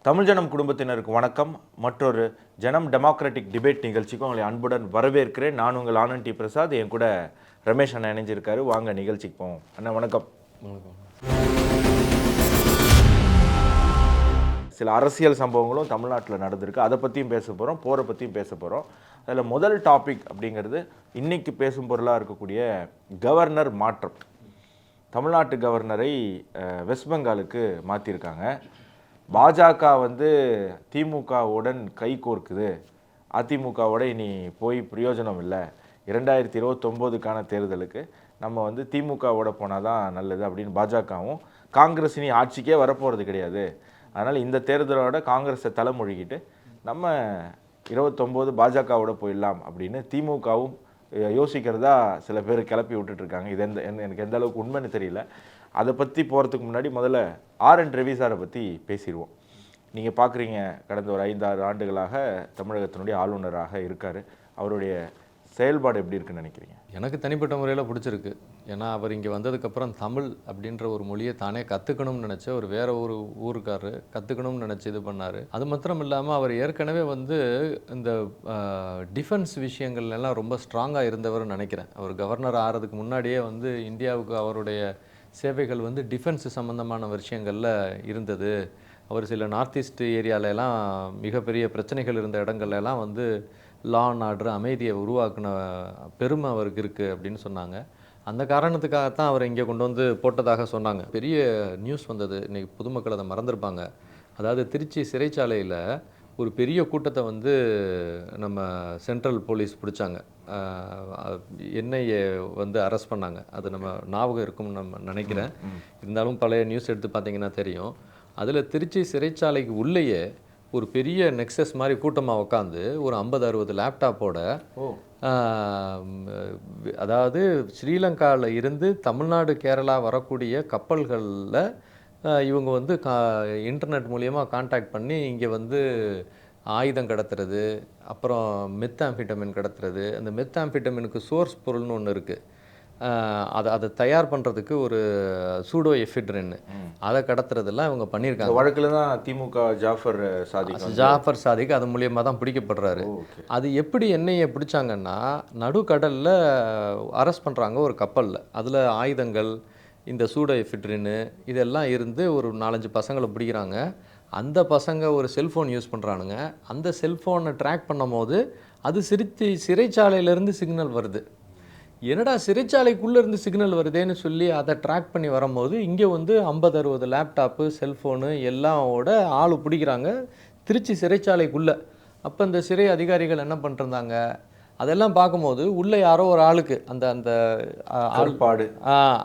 தமிழ் ஜனம் குடும்பத்தினருக்கு வணக்கம். மற்றொரு ஜனம் டெமோக்ராட்டிக் டிபேட் நிகழ்ச்சிக்கு உங்களை அன்புடன் வரவேற்கிறேன். நான் உங்கள் ஆனந்த் டி பிரசாத். என் கூட ரமேஷ் அண்ணா இணைஞ்சிருக்காரு. வாங்க நிகழ்ச்சிக்கு போவோம். அண்ணா வணக்கம். சில அரசியல் சம்பவங்களும் தமிழ்நாட்டில் நடந்திருக்கு. அதை பற்றியும் பேச போகிறோம், போரை பற்றியும் பேச போகிறோம். அதில் முதல் டாபிக் அப்படிங்கிறது இன்னைக்கு பேசும் பொருளாக இருக்கக்கூடிய கவர்னர் மாற்றம். தமிழ்நாட்டு கவர்னரை வெஸ்ட் பெங்காலுக்கு மாற்றிருக்காங்க. பாஜக திமுகவுடன் கை கோர்க்குது, அதிமுகவோட இனி போய் பிரயோஜனம் இல்லை, 2029க்கான தேர்தலுக்கு நம்ம திமுகவோட போனால் தான் நல்லது அப்படின்னு பாஜகவும், காங்கிரஸ் இனி ஆட்சிக்கே வரப்போகிறது கிடையாது, அதனால் இந்த தேர்தலோட காங்கிரஸை தலைமொழிகிட்டு நம்ம 29 பாஜகவோட போயிடலாம் அப்படின்னு திமுகவும் யோசிக்கிறதா சில பேர் கிளப்பி விட்டுட்ருக்காங்க. இது எனக்கு எந்த அளவுக்கு உண்மைன்னு தெரியல. அதை பற்றி போகிறதுக்கு முன்னாடி முதல்ல ஆர்.என். ரவி சாரை பற்றி பேசிடுவோம். நீங்கள் பார்க்குறீங்க, கடந்த ஒரு 5-6 ஆண்டுகளாக தமிழகத்தினுடைய ஆளுநராக இருக்கார். அவருடைய செயல்பாடு எப்படி இருக்குன்னு நினைக்கிறீங்க? எனக்கு தனிப்பட்ட முறையில் பிடிச்சிருக்கு. ஏன்னா அவர் இங்கே வந்ததுக்கப்புறம் தமிழ் அப்படின்ற ஒரு மொழியை தானே கற்றுக்கணும்னு நினச்ச ஒரு வேற ஒரு ஊருக்காரர் கற்றுக்கணும்னு நினச்சி இது பண்ணார். அது மாத்திரம் இல்லாமல் அவர் ஏற்கனவே இந்த டிஃபென்ஸ் விஷயங்கள்லாம் ரொம்ப ஸ்ட்ராங்காக இருந்தவர்னு நினைக்கிறேன். அவர் கவர்னர் ஆகிறதுக்கு முன்னாடியே இந்தியாவுக்கு அவருடைய சேவைகள் டிஃபென்ஸ் சம்மந்தமான விஷயங்களில் இருந்தது. அவர் சில நார்த் ஈஸ்ட் ஏரியாலெல்லாம் மிகப்பெரிய பிரச்சனைகள் இருந்த இடங்கள்லாம் லா அண்ட் ஆர்டர் அமைதியை உருவாக்குன பெருமை அவருக்கு இருக்குது அப்படின்னு சொன்னாங்க. அந்த காரணத்துக்காகத்தான் அவர் இங்கே கொண்டு போட்டதாக சொன்னாங்க. பெரிய நியூஸ் வந்தது, இன்றைக்கி பொதுமக்கள் அதை மறந்துருப்பாங்க. அதாவது திருச்சி சிறைச்சாலையில் ஒரு பெரிய கூட்டத்தை நம்ம சென்ட்ரல் போலீஸ் பிடிச்சாங்க. என்ஐஏ அரெஸ்ட் பண்ணாங்க. அது நம்ம ஞாபகம் இருக்கும்னு நம்ம நினைக்கிறேன். இருந்தாலும் பழைய நியூஸ் எடுத்து பார்த்தீங்கன்னா தெரியும். அதில் திருச்சி சிறைச்சாலைக்கு உள்ளேயே ஒரு பெரிய நெக்ஸஸ் மாதிரி கூட்டமாக உட்காந்து ஒரு 50-60 லேப்டாப்போட, அதாவது ஸ்ரீலங்காவில் இருந்து தமிழ்நாடு கேரளா வரக்கூடிய கப்பல்களில் இவங்க இன்டர்நெட் மூலியமாக கான்டாக்ட் பண்ணி இங்கே ஆயுதம் கடத்துறது, அப்புறம் மெத்தாம்பிட்டமின் கடத்துறது. அந்த மெத்தாம்பிட்டமினுக்கு சோர்ஸ் பொருள்னு ஒன்று இருக்குது. அதை தயார் பண்ணுறதுக்கு ஒரு சூடோ எஃபிட்ரின், அதை கடத்துறதெல்லாம் இவங்க பண்ணியிருக்காங்க. வழக்கில் தான் திமுக ஜாஃபர் சாதிக் அது மூலியமாக தான் பிடிக்கப்படுறாரு. அது எப்படி என்ஐஏ பிடிச்சாங்கன்னா, நடுக்கடலில் அரெஸ்ட் பண்ணுறாங்க ஒரு கப்பலில். அதில் ஆயுதங்கள், இந்த சூடோ எஃபிட்ரின் இதெல்லாம் இருந்து ஒரு 4-5 பசங்களை பிடிக்கிறாங்க. அந்த பசங்க ஒரு செல்ஃபோன் யூஸ் பண்ணுறானுங்க. அந்த செல்ஃபோனை ட்ராக் பண்ணும் போது அது சிறைச்சாலையிலேருந்து சிக்னல் வருது. என்னடா சிறைச்சாலைக்குள்ளே இருந்து சிக்னல் வருதேன்னு சொல்லி அதை ட்ராக் பண்ணி வரும்போது இங்கே 50-60 லேப்டாப்பு, செல்ஃபோனு எல்லாவோட ஆள் பிடிக்கிறாங்க திருச்சி சிறைச்சாலைக்குள்ளே. அப்போ இந்த சிறை அதிகாரிகள் என்ன பண்ணிருந்தாங்க, அதெல்லாம் பார்க்கும்போது உள்ளே யாரோ ஒரு ஆளுக்கு அந்த ஆள்பாடு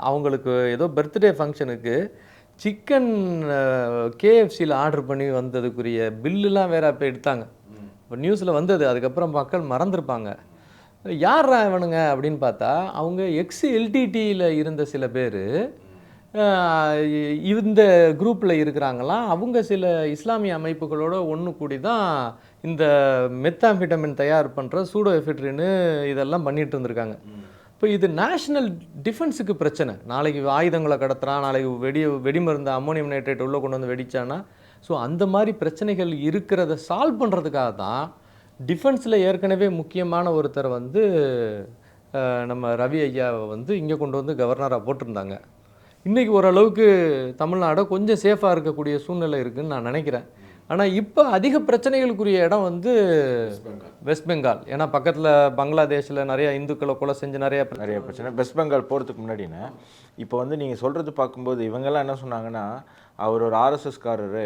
அவங்களுக்கு ஏதோ பர்த்டே ஃபங்க்ஷனுக்கு சிக்கன் கேஎஃப்சியில் ஆர்டர் பண்ணி வந்ததுக்குரிய பில்லுலாம் வேற அப்போ எடுத்தாங்க. இப்போ நியூஸில் வந்தது. அதுக்கப்புறம் மக்கள் மறந்துருப்பாங்க. யாரா இவனுங்க அப்படின்னு பார்த்தா அவங்க எக்ஸ்-எல்டிடியில் இருந்த சில பேர் இந்த குரூப்பில் இருக்கிறாங்களாம். அவங்க சில இஸ்லாமிய அமைப்புகளோட ஒன்று கூடி தான் இந்த மெத்தாம்பிட்டமின் தயார் பண்ணுற சூடோ எஃபிட்ரின்னு இதெல்லாம் பண்ணிட்டு இருந்திருக்காங்க. இப்போ இது நேஷ்னல் டிஃபென்ஸுக்கு பிரச்சனை. நாளைக்கு ஆயுதங்களை கடத்துறான், நாளைக்கு வெடிமருந்து அம்மோனியம் நைட்ரேட் உள்ளே கொண்டு வெடிச்சானா, ஸோ அந்த மாதிரி பிரச்சனைகள் இருக்கிறத சால்வ் பண்ணுறதுக்காக தான் டிஃபென்ஸில் ஏற்கனவே முக்கியமான ஒருத்தர் நம்ம ரவி ஐயாவை இங்கே கொண்டு கவர்னராக போட்டிருந்தாங்க. இன்றைக்கி ஓரளவுக்கு தமிழ்நாடு கொஞ்சம் சேஃபாக இருக்கக்கூடிய சூழ்நிலை இருக்குதுன்னு நான் நினைக்கிறேன். ஆனால் இப்போ அதிக பிரச்சனைகளுக்குரிய இடம் வெஸ்ட் பெங்கால். ஏன்னா பக்கத்தில் பங்களாதேஷில் நிறைய இந்துக்களை கொலை செஞ்சு நிறைய பிரச்சனை. வெஸ்ட் பெங்கால் போகிறதுக்கு முன்னாடின்னு இப்போ நீங்கள் சொல்கிறது பார்க்கும்போது இவங்கெல்லாம் என்ன சொன்னாங்கன்னா, அவர் ஒரு ஆர்எஸ்எஸ்காரரு,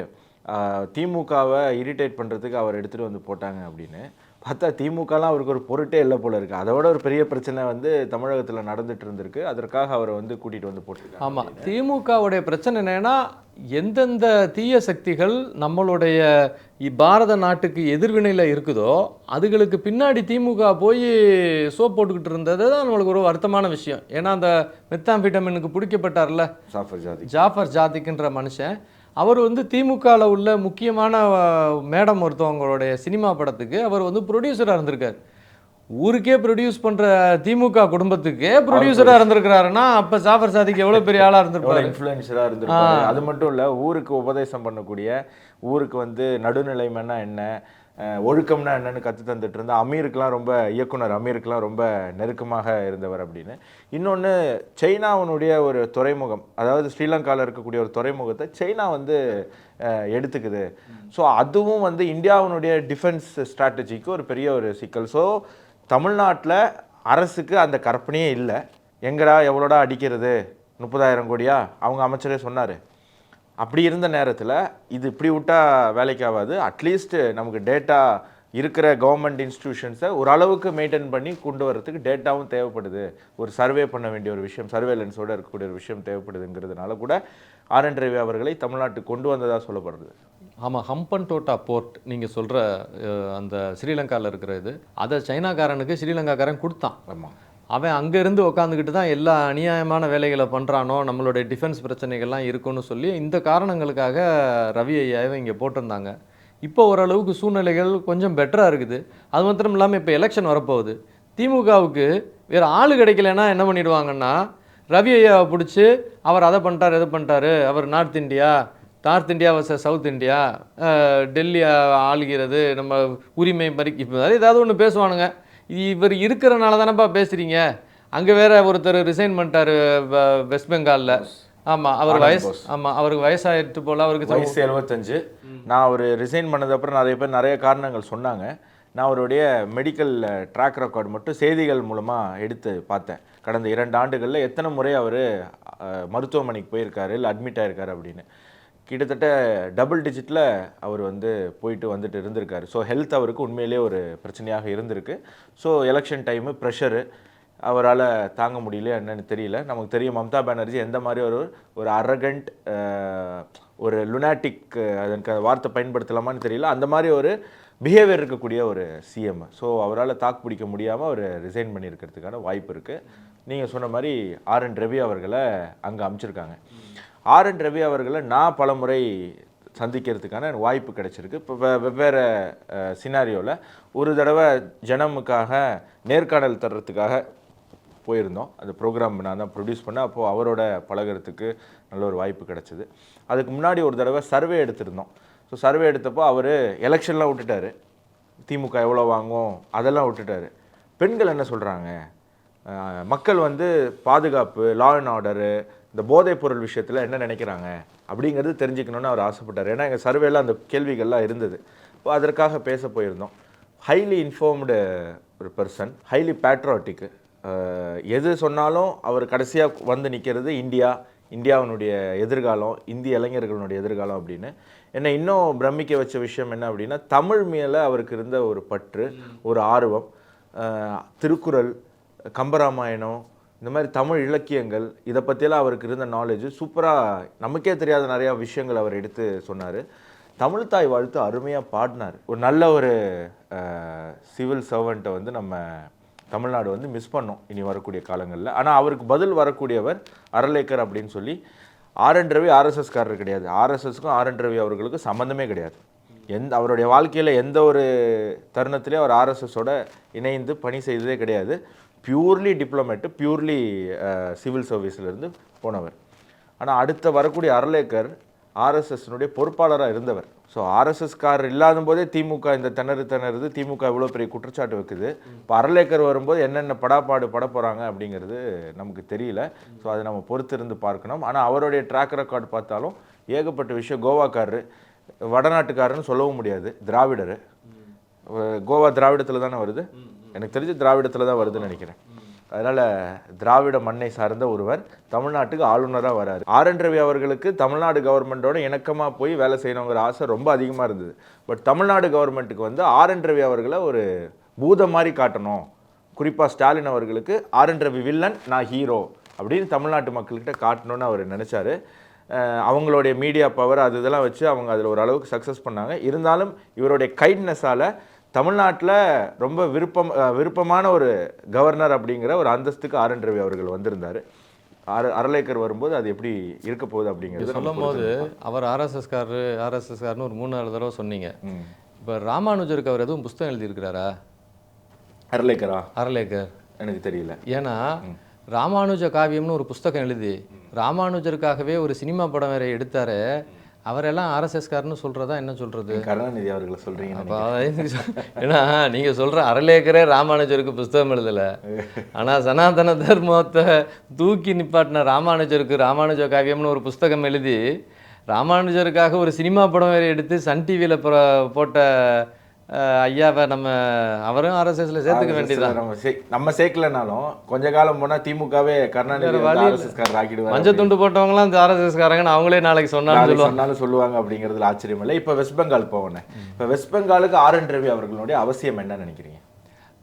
திமுகவை இரிட்டேட் பண்ணுறதுக்கு அவர் எடுத்துகிட்டு போட்டாங்க அப்படின்னு பார்த்தா திமுகலாம் அவருக்கு ஒரு பொருட்டே இல்லை போல இருக்குது. அதோட ஒரு பெரிய பிரச்சனை தமிழகத்தில் நடந்துட்டு இருந்திருக்கு. அதற்காக அவரை கூட்டிகிட்டு போட்டிருக்காங்க. ஆமாம், திமுகவுடைய பிரச்சனை என்னன்னா, எந்தெந்த தீய சக்திகள் நம்மளுடைய பாரத நாட்டுக்கு எதிர்வினையில் இருக்குதோ அதுகளுக்கு பின்னாடி திமுக போய் சோப் போட்டுக்கிட்டு இருந்தது தான் நம்மளுக்கு ஒரு வருத்தமான விஷயம். ஏன்னா அந்த மெத்தாம்பிட்டமினுக்கு பிடிக்கப்பட்டார்ல ஜாஃபர் ஜாதிக்ன்ற மனுஷன், அவர் திமுகவில் உள்ள முக்கியமான மேடம் ஒருத்தவங்களுடைய சினிமா படத்துக்கு அவர் ப்ரொடியூசராக இருந்திருக்கார். ஊருக்கே ப்ரொடியூஸ் பண்ணுற திமுக குடும்பத்துக்கே ப்ரொடியூசராக இருந்திருக்கிறாருன்னா அப்போ ஜாஃபர் சாதிக் எவ்வளோ பெரிய ஆளாக இருந்திருப்பாரு, இன்ஃப்ளூயன்சராக இருந்திருப்பாரு. அது மட்டும் இல்லை, ஊருக்கு உபதேசம் பண்ணக்கூடிய ஊருக்கு வந்து நடுநிலைமைன்னா என்ன, ஒழுக்கம்னா என்னன்னு கற்று தந்துட்டு இருந்தா அமீருக்கெலாம் ரொம்ப இயக்குனர் அமீருக்கெலாம் ரொம்ப நெருக்கமாக இருந்தவர் அப்படின்னு. இன்னொன்று சைனாவினுடைய ஒரு துறைமுகம், அதாவது ஸ்ரீலங்காவில் இருக்கக்கூடிய ஒரு துறைமுகத்தை சைனா வந்து எடுத்துக்குது. ஸோ அதுவும் வந்து இந்தியாவினுடைய டிஃபென்ஸ் ஸ்ட்ராட்டஜிக்கு ஒரு பெரிய ஒரு சிக்கல். ஸோ தமிழ்நாட்டில் அரசுக்கு அந்த கற்பனையே இல்லை. எங்கடா எவ்வளோடா அடிக்கிறது, 30,000 கோடியா, அவங்க அமைச்சரே சொன்னார். அப்படி இருந்த நேரத்தில் இது இப்படி விட்டால் வேலைக்கு ஆகாது. அட்லீஸ்ட் நமக்கு டேட்டா இருக்கிற கவர்மெண்ட் இன்ஸ்டிடியூஷன்ஸை ஓரளவுக்கு மெயின்டைன் பண்ணி கொண்டு வரதுக்கு டேட்டாவும் தேவைப்படுது. ஒரு சர்வே பண்ண வேண்டிய ஒரு விஷயம், சர்வேலன்ஸோடு இருக்கக்கூடிய ஒரு விஷயம் தேவைப்படுதுங்கிறதுனால கூட ஆர்.என். ரவி அவர்களை தமிழ்நாட்டுக்கு கொண்டு வந்ததாக சொல்லப்படுறது. ஆமாம், ஹம்பன்டோட்டா போர்ட் நீங்கள் சொல்கிற அந்த ஸ்ரீலங்காவில் இருக்கிற இது, அதை சைனாக்காரனுக்கு ஸ்ரீலங்காக்காரன் கொடுத்தான். ஆமாம், அவன் அங்கேருந்து உட்காந்துக்கிட்டு தான் எல்லா அநியாயமான வேலைகளை பண்ணுறானோ, நம்மளுடைய டிஃபென்ஸ் பிரச்சனைகள்லாம் இருக்குன்னு சொல்லி இந்த காரணங்களுக்காக ரவி ஐயாவை இங்கே போட்டிருந்தாங்க. இப்போ ஓரளவுக்கு சூழ்நிலைகள் கொஞ்சம் பெட்டராக இருக்குது. அது மாத்திரம் இல்லாமல் இப்போ எலெக்ஷன் வரப்போகுது. திமுகவுக்கு வேறு ஆள் கிடைக்கலன்னா என்ன பண்ணிடுவாங்கன்னா, ரவி ஐயாவை பிடிச்சி அவர் அதை பண்ணிட்டார் இதை பண்ணிட்டாரு, அவர் north India versus south India, Delhi ஆளுகிறது, நம்ம உரிமை பறிக்க, இப்போ ஏதாவது ஒன்று பேசுவானுங்க. இவர் இருக்கிறனால தானேப்பா பேசுகிறீங்க. அங்கே வேற ஒருத்தர் ரிசைன் பண்ணிட்டாரு வெஸ்ட் பெங்காலில். ஆமாம், அவர் அவருக்கு வயசாகிட்டு போல், அவருக்கு வயசு 75. நான் அவர் ரிசைன் பண்ணதுக்கப்புறம் நிறைய பேர் நிறைய காரணங்கள் சொன்னாங்க. நான் அவருடைய மெடிக்கல் ட்ராக் ரெக்கார்டு மட்டும் செய்திகள் மூலமாக எடுத்து பார்த்தேன். கடந்த 2 ஆண்டுகளில் எத்தனை முறை அவர் மருத்துவமனைக்கு போயிருக்காரு, இல்லை அட்மிட் ஆகிருக்காரு அப்படின்னு. கிட்டத்தட்ட டபுள் டிஜிட்டில் அவர் வந்து போயிட்டு வந்துட்டு இருந்திருக்காரு. ஸோ ஹெல்த் அவருக்கு உண்மையிலே ஒரு பிரச்சனையாக இருந்திருக்கு. ஸோ எலெக்ஷன் டைமு ப்ரெஷரு அவரால் தாங்க முடியல, என்னன்னு தெரியல. நமக்கு தெரியும் மம்தா பானர்ஜி எந்த மாதிரி ஒரு அரகண்ட், ஒரு லுனாட்டிக், அதற்கு வார்த்தை பயன்படுத்தலாமான்னு தெரியல, அந்த மாதிரி ஒரு பிஹேவியர் இருக்கக்கூடிய ஒரு சிஎம். ஸோ அவரால் தாக்கு பிடிக்க முடியாமல் அவர் ரிசைன் பண்ணியிருக்கிறதுக்கான வாய்ப்பு இருக்குது. நீங்கள் சொன்ன மாதிரி ஆர்.என். ரவி அவர்களை அங்கே அமைச்சிருக்காங்க. ஆர்.என். ரவி அவர்களை நான் பல முறை சந்திக்கிறதுக்கான வாய்ப்பு கிடைச்சிருக்கு. இப்போ வெவ்வேறு சினாரியோவில் ஒரு தடவை ஜனமுக்காக நேர்காணல் தர்றதுக்காக போயிருந்தோம். அந்த ப்ரோக்ராம் நான் தான் ப்ரொடியூஸ் பண்ணேன். அப்போது அவரோட பழகிறதுக்கு நல்ல ஒரு வாய்ப்பு கிடச்சிது. அதுக்கு முன்னாடி ஒரு தடவை சர்வே எடுத்திருந்தோம். ஸோ சர்வே எடுத்தப்போ அவர் எலெக்ஷன்லாம் விட்டுட்டார், திமுக எவ்வளோ வாங்கும் அதெல்லாம் விட்டுட்டார். பெண்கள் என்ன சொல்கிறாங்க, மக்கள் வந்து பாதுகாப்பு, லா அண்ட் ஆர்டரு, இந்த போதைப் பொருள் விஷயத்தில் என்ன நினைக்கிறாங்க அப்படிங்கிறது தெரிஞ்சுக்கணுன்னு அவர் ஆசைப்பட்டார். ஏன்னா எங்கள் சர்வேல அந்த கேள்விகள்லாம் இருந்தது. இப்போ அதற்காக பேச போயிருந்தோம். ஹைலி இன்ஃபார்ம்டு ஒரு பர்சன், ஹைலி பேட்ரியாட்டிக்கு. எது சொன்னாலும் அவர் கடைசியாக வந்து நிற்கிறது இந்தியாவினுடைய எதிர்காலம், இந்திய இளைஞர்களுடைய எதிர்காலம் அப்படின்னு. என்னை இன்னும் பிரமிக்க வச்ச விஷயம் என்ன அப்படின்னா, தமிழ் மேலே அவருக்கு இருந்த ஒரு பற்று, ஒரு ஆர்வம். திருக்குறள், கம்பராமாயணம், இந்த மாதிரி தமிழ் இலக்கியங்கள், இதை பற்றியெல்லாம் அவருக்கு இருந்த நாலேஜ் சூப்பராக, நமக்கே தெரியாத நிறையா விஷயங்கள் அவர் எடுத்து சொன்னார். தமிழ்த்தாய் வாழ்த்து அருமையாக பாடினார். ஒரு நல்ல ஒரு சிவில் சர்வெண்ட்டை வந்து நம்ம தமிழ்நாடு வந்து மிஸ் பண்ணோம் இனி வரக்கூடிய காலங்களில். ஆனால் அவருக்கு பதில் வரக்கூடியவர் அறலேக்கர் அப்படின்னு சொல்லி. ஆர்.என். ரவி ஆர்எஸ்எஸ்காரர் கிடையாது. ஆர்எஸ்எஸ்க்கும் ஆர்.என். ரவி அவர்களுக்கு சம்மந்தமே கிடையாது. அவருடைய வாழ்க்கையில் எந்த ஒரு தருணத்திலே அவர் ஆர்எஸ்எஸோட இணைந்து பணி செய்ததே கிடையாது. பியூர்லி டிப்ளமேட்டு, பியூர்லி சிவில் சர்வீஸ்லேருந்து போனவர். ஆனால் அடுத்த வரக்கூடிய அறலேக்கர் ஆர்எஸ்எஸ்னுடைய பொறுப்பாளராக இருந்தவர். ஸோ ஆர்எஸ்எஸ்காரர் இல்லாத போதே திமுக இந்த திணறுது, திமுக இவ்வளோ பெரிய குற்றச்சாட்டு வைக்குது. இப்போ அறலேக்கர் வரும்போது என்னென்ன பட போகிறாங்க அப்படிங்கிறது நமக்கு தெரியல. ஸோ அதை நம்ம பொறுத்திருந்து பார்க்கணும். ஆனால் அவருடைய ட்ராக் ரெக்கார்டு பார்த்தாலும் ஏகப்பட்ட விஷயம். கோவாக்காரரு, வடநாட்டுக்காரன்னு சொல்லவும் முடியாது, திராவிடர். கோவா திராவிடத்தில் தானே வருது, எனக்கு தெரிஞ்சு திராவிடத்தில் தான் வருதுன்னு நினைக்கிறேன். அதனால் திராவிட மண்ணை சார்ந்த ஒருவர் தமிழ்நாட்டுக்கு ஆளுநராக வராரு. ஆர்.என். ரவி அவர்களுக்கு தமிழ்நாடு கவர்மெண்ட்டோட இணக்கமாக போய் வேலை செய்யணுங்கிற ஆசை ரொம்ப அதிகமாக இருந்தது. பட் தமிழ்நாடு கவர்மெண்ட்டுக்கு வந்து ஆர்.என். ரவி அவர்களை ஒரு பூதம் மாதிரி காட்டணும். குறிப்பாக ஸ்டாலின் அவர்களுக்கு ஆர்.என். ரவி வில்லன், நான் ஹீரோ அப்படின்னு தமிழ்நாட்டு மக்கள்கிட்ட காட்டணும்னு அவர் நினச்சாரு. அவங்களுடைய மீடியா பவர் அது இதெல்லாம் வச்சு அவங்க அதில் ஒரு அளவுக்கு சக்ஸஸ் பண்ணாங்க. இருந்தாலும் இவருடைய கைட்னஸால் தமிழ்நாட்டில் ரொம்ப விருப்பமான ஒரு கவர்னர் அப்படிங்கிற ஒரு அந்தஸ்துக்கு ஆர்.என். ரவி அவர்கள் வந்திருந்தார். அறலேக்கர் வரும்போது அது எப்படி இருக்க போகுது அப்படிங்கிறது சொல்லும் போது அவர் ஆர்எஸ்எஸ்காரன்னு ஒரு 3-4 தடவை சொன்னீங்க. இப்போ ராமானுஜருக்கு அவர் எதுவும் புஸ்தகம் எழுதியிருக்கிறாரா? அறலேக்கர் எனக்கு தெரியல. ஏன்னா ராமானுஜ காவியம்னு ஒரு புஸ்தகம் எழுதி ராமானுஜருக்காகவே ஒரு சினிமா படம் வேற எடுத்தாரு. அவரெல்லாம் ஆர்எஸ்எஸ்காரன்னு சொல்கிறதா என்ன சொல்கிறது? கருணாநிதி அவர்களை சொல்கிறீங்க. அப்போ ஏன்னா நீங்கள் சொல்கிற அறலேக்கரே ராமானுஜருக்கு புஸ்தகம் எழுதலை, ஆனால் சனாதன தர்மத்தை தூக்கி நிப்பாட்டின ராமானுஜ காவியம்னு ஒரு புஸ்தகம் எழுதி ராமானுஜருக்காக ஒரு சினிமா படம் வேறு எடுத்து சன் டிவியில் போட்ட ஐயாவை அவரும் ஆர்எஸ்எஸ்ல சேர்த்துக்க வேண்டியதான். நம்ம சேர்க்கலனாலும் கொஞ்ச காலம் போனால் திமுகவே கருணாநிதி ஆர்எஸ்எஸ்காரர் ஆக்கிடுவாங்க. மஞ்சள் துண்டு போட்டவங்களாம் இந்த ஆர்எஸ்எஸ்காரங்கன்னு அவங்களே நாளைக்கு சொன்னாலும் சொல்லுவாங்க அப்படிங்கிறதுல ஆச்சரியம் இல்லை. இப்போ வெஸ்ட் பெங்கால் போவேன். இப்போ வெஸ்ட் பெங்காலுக்கு ஆர்.என். ரவி அவர்களுடைய அவசியம் என்ன நினைக்கிறீங்க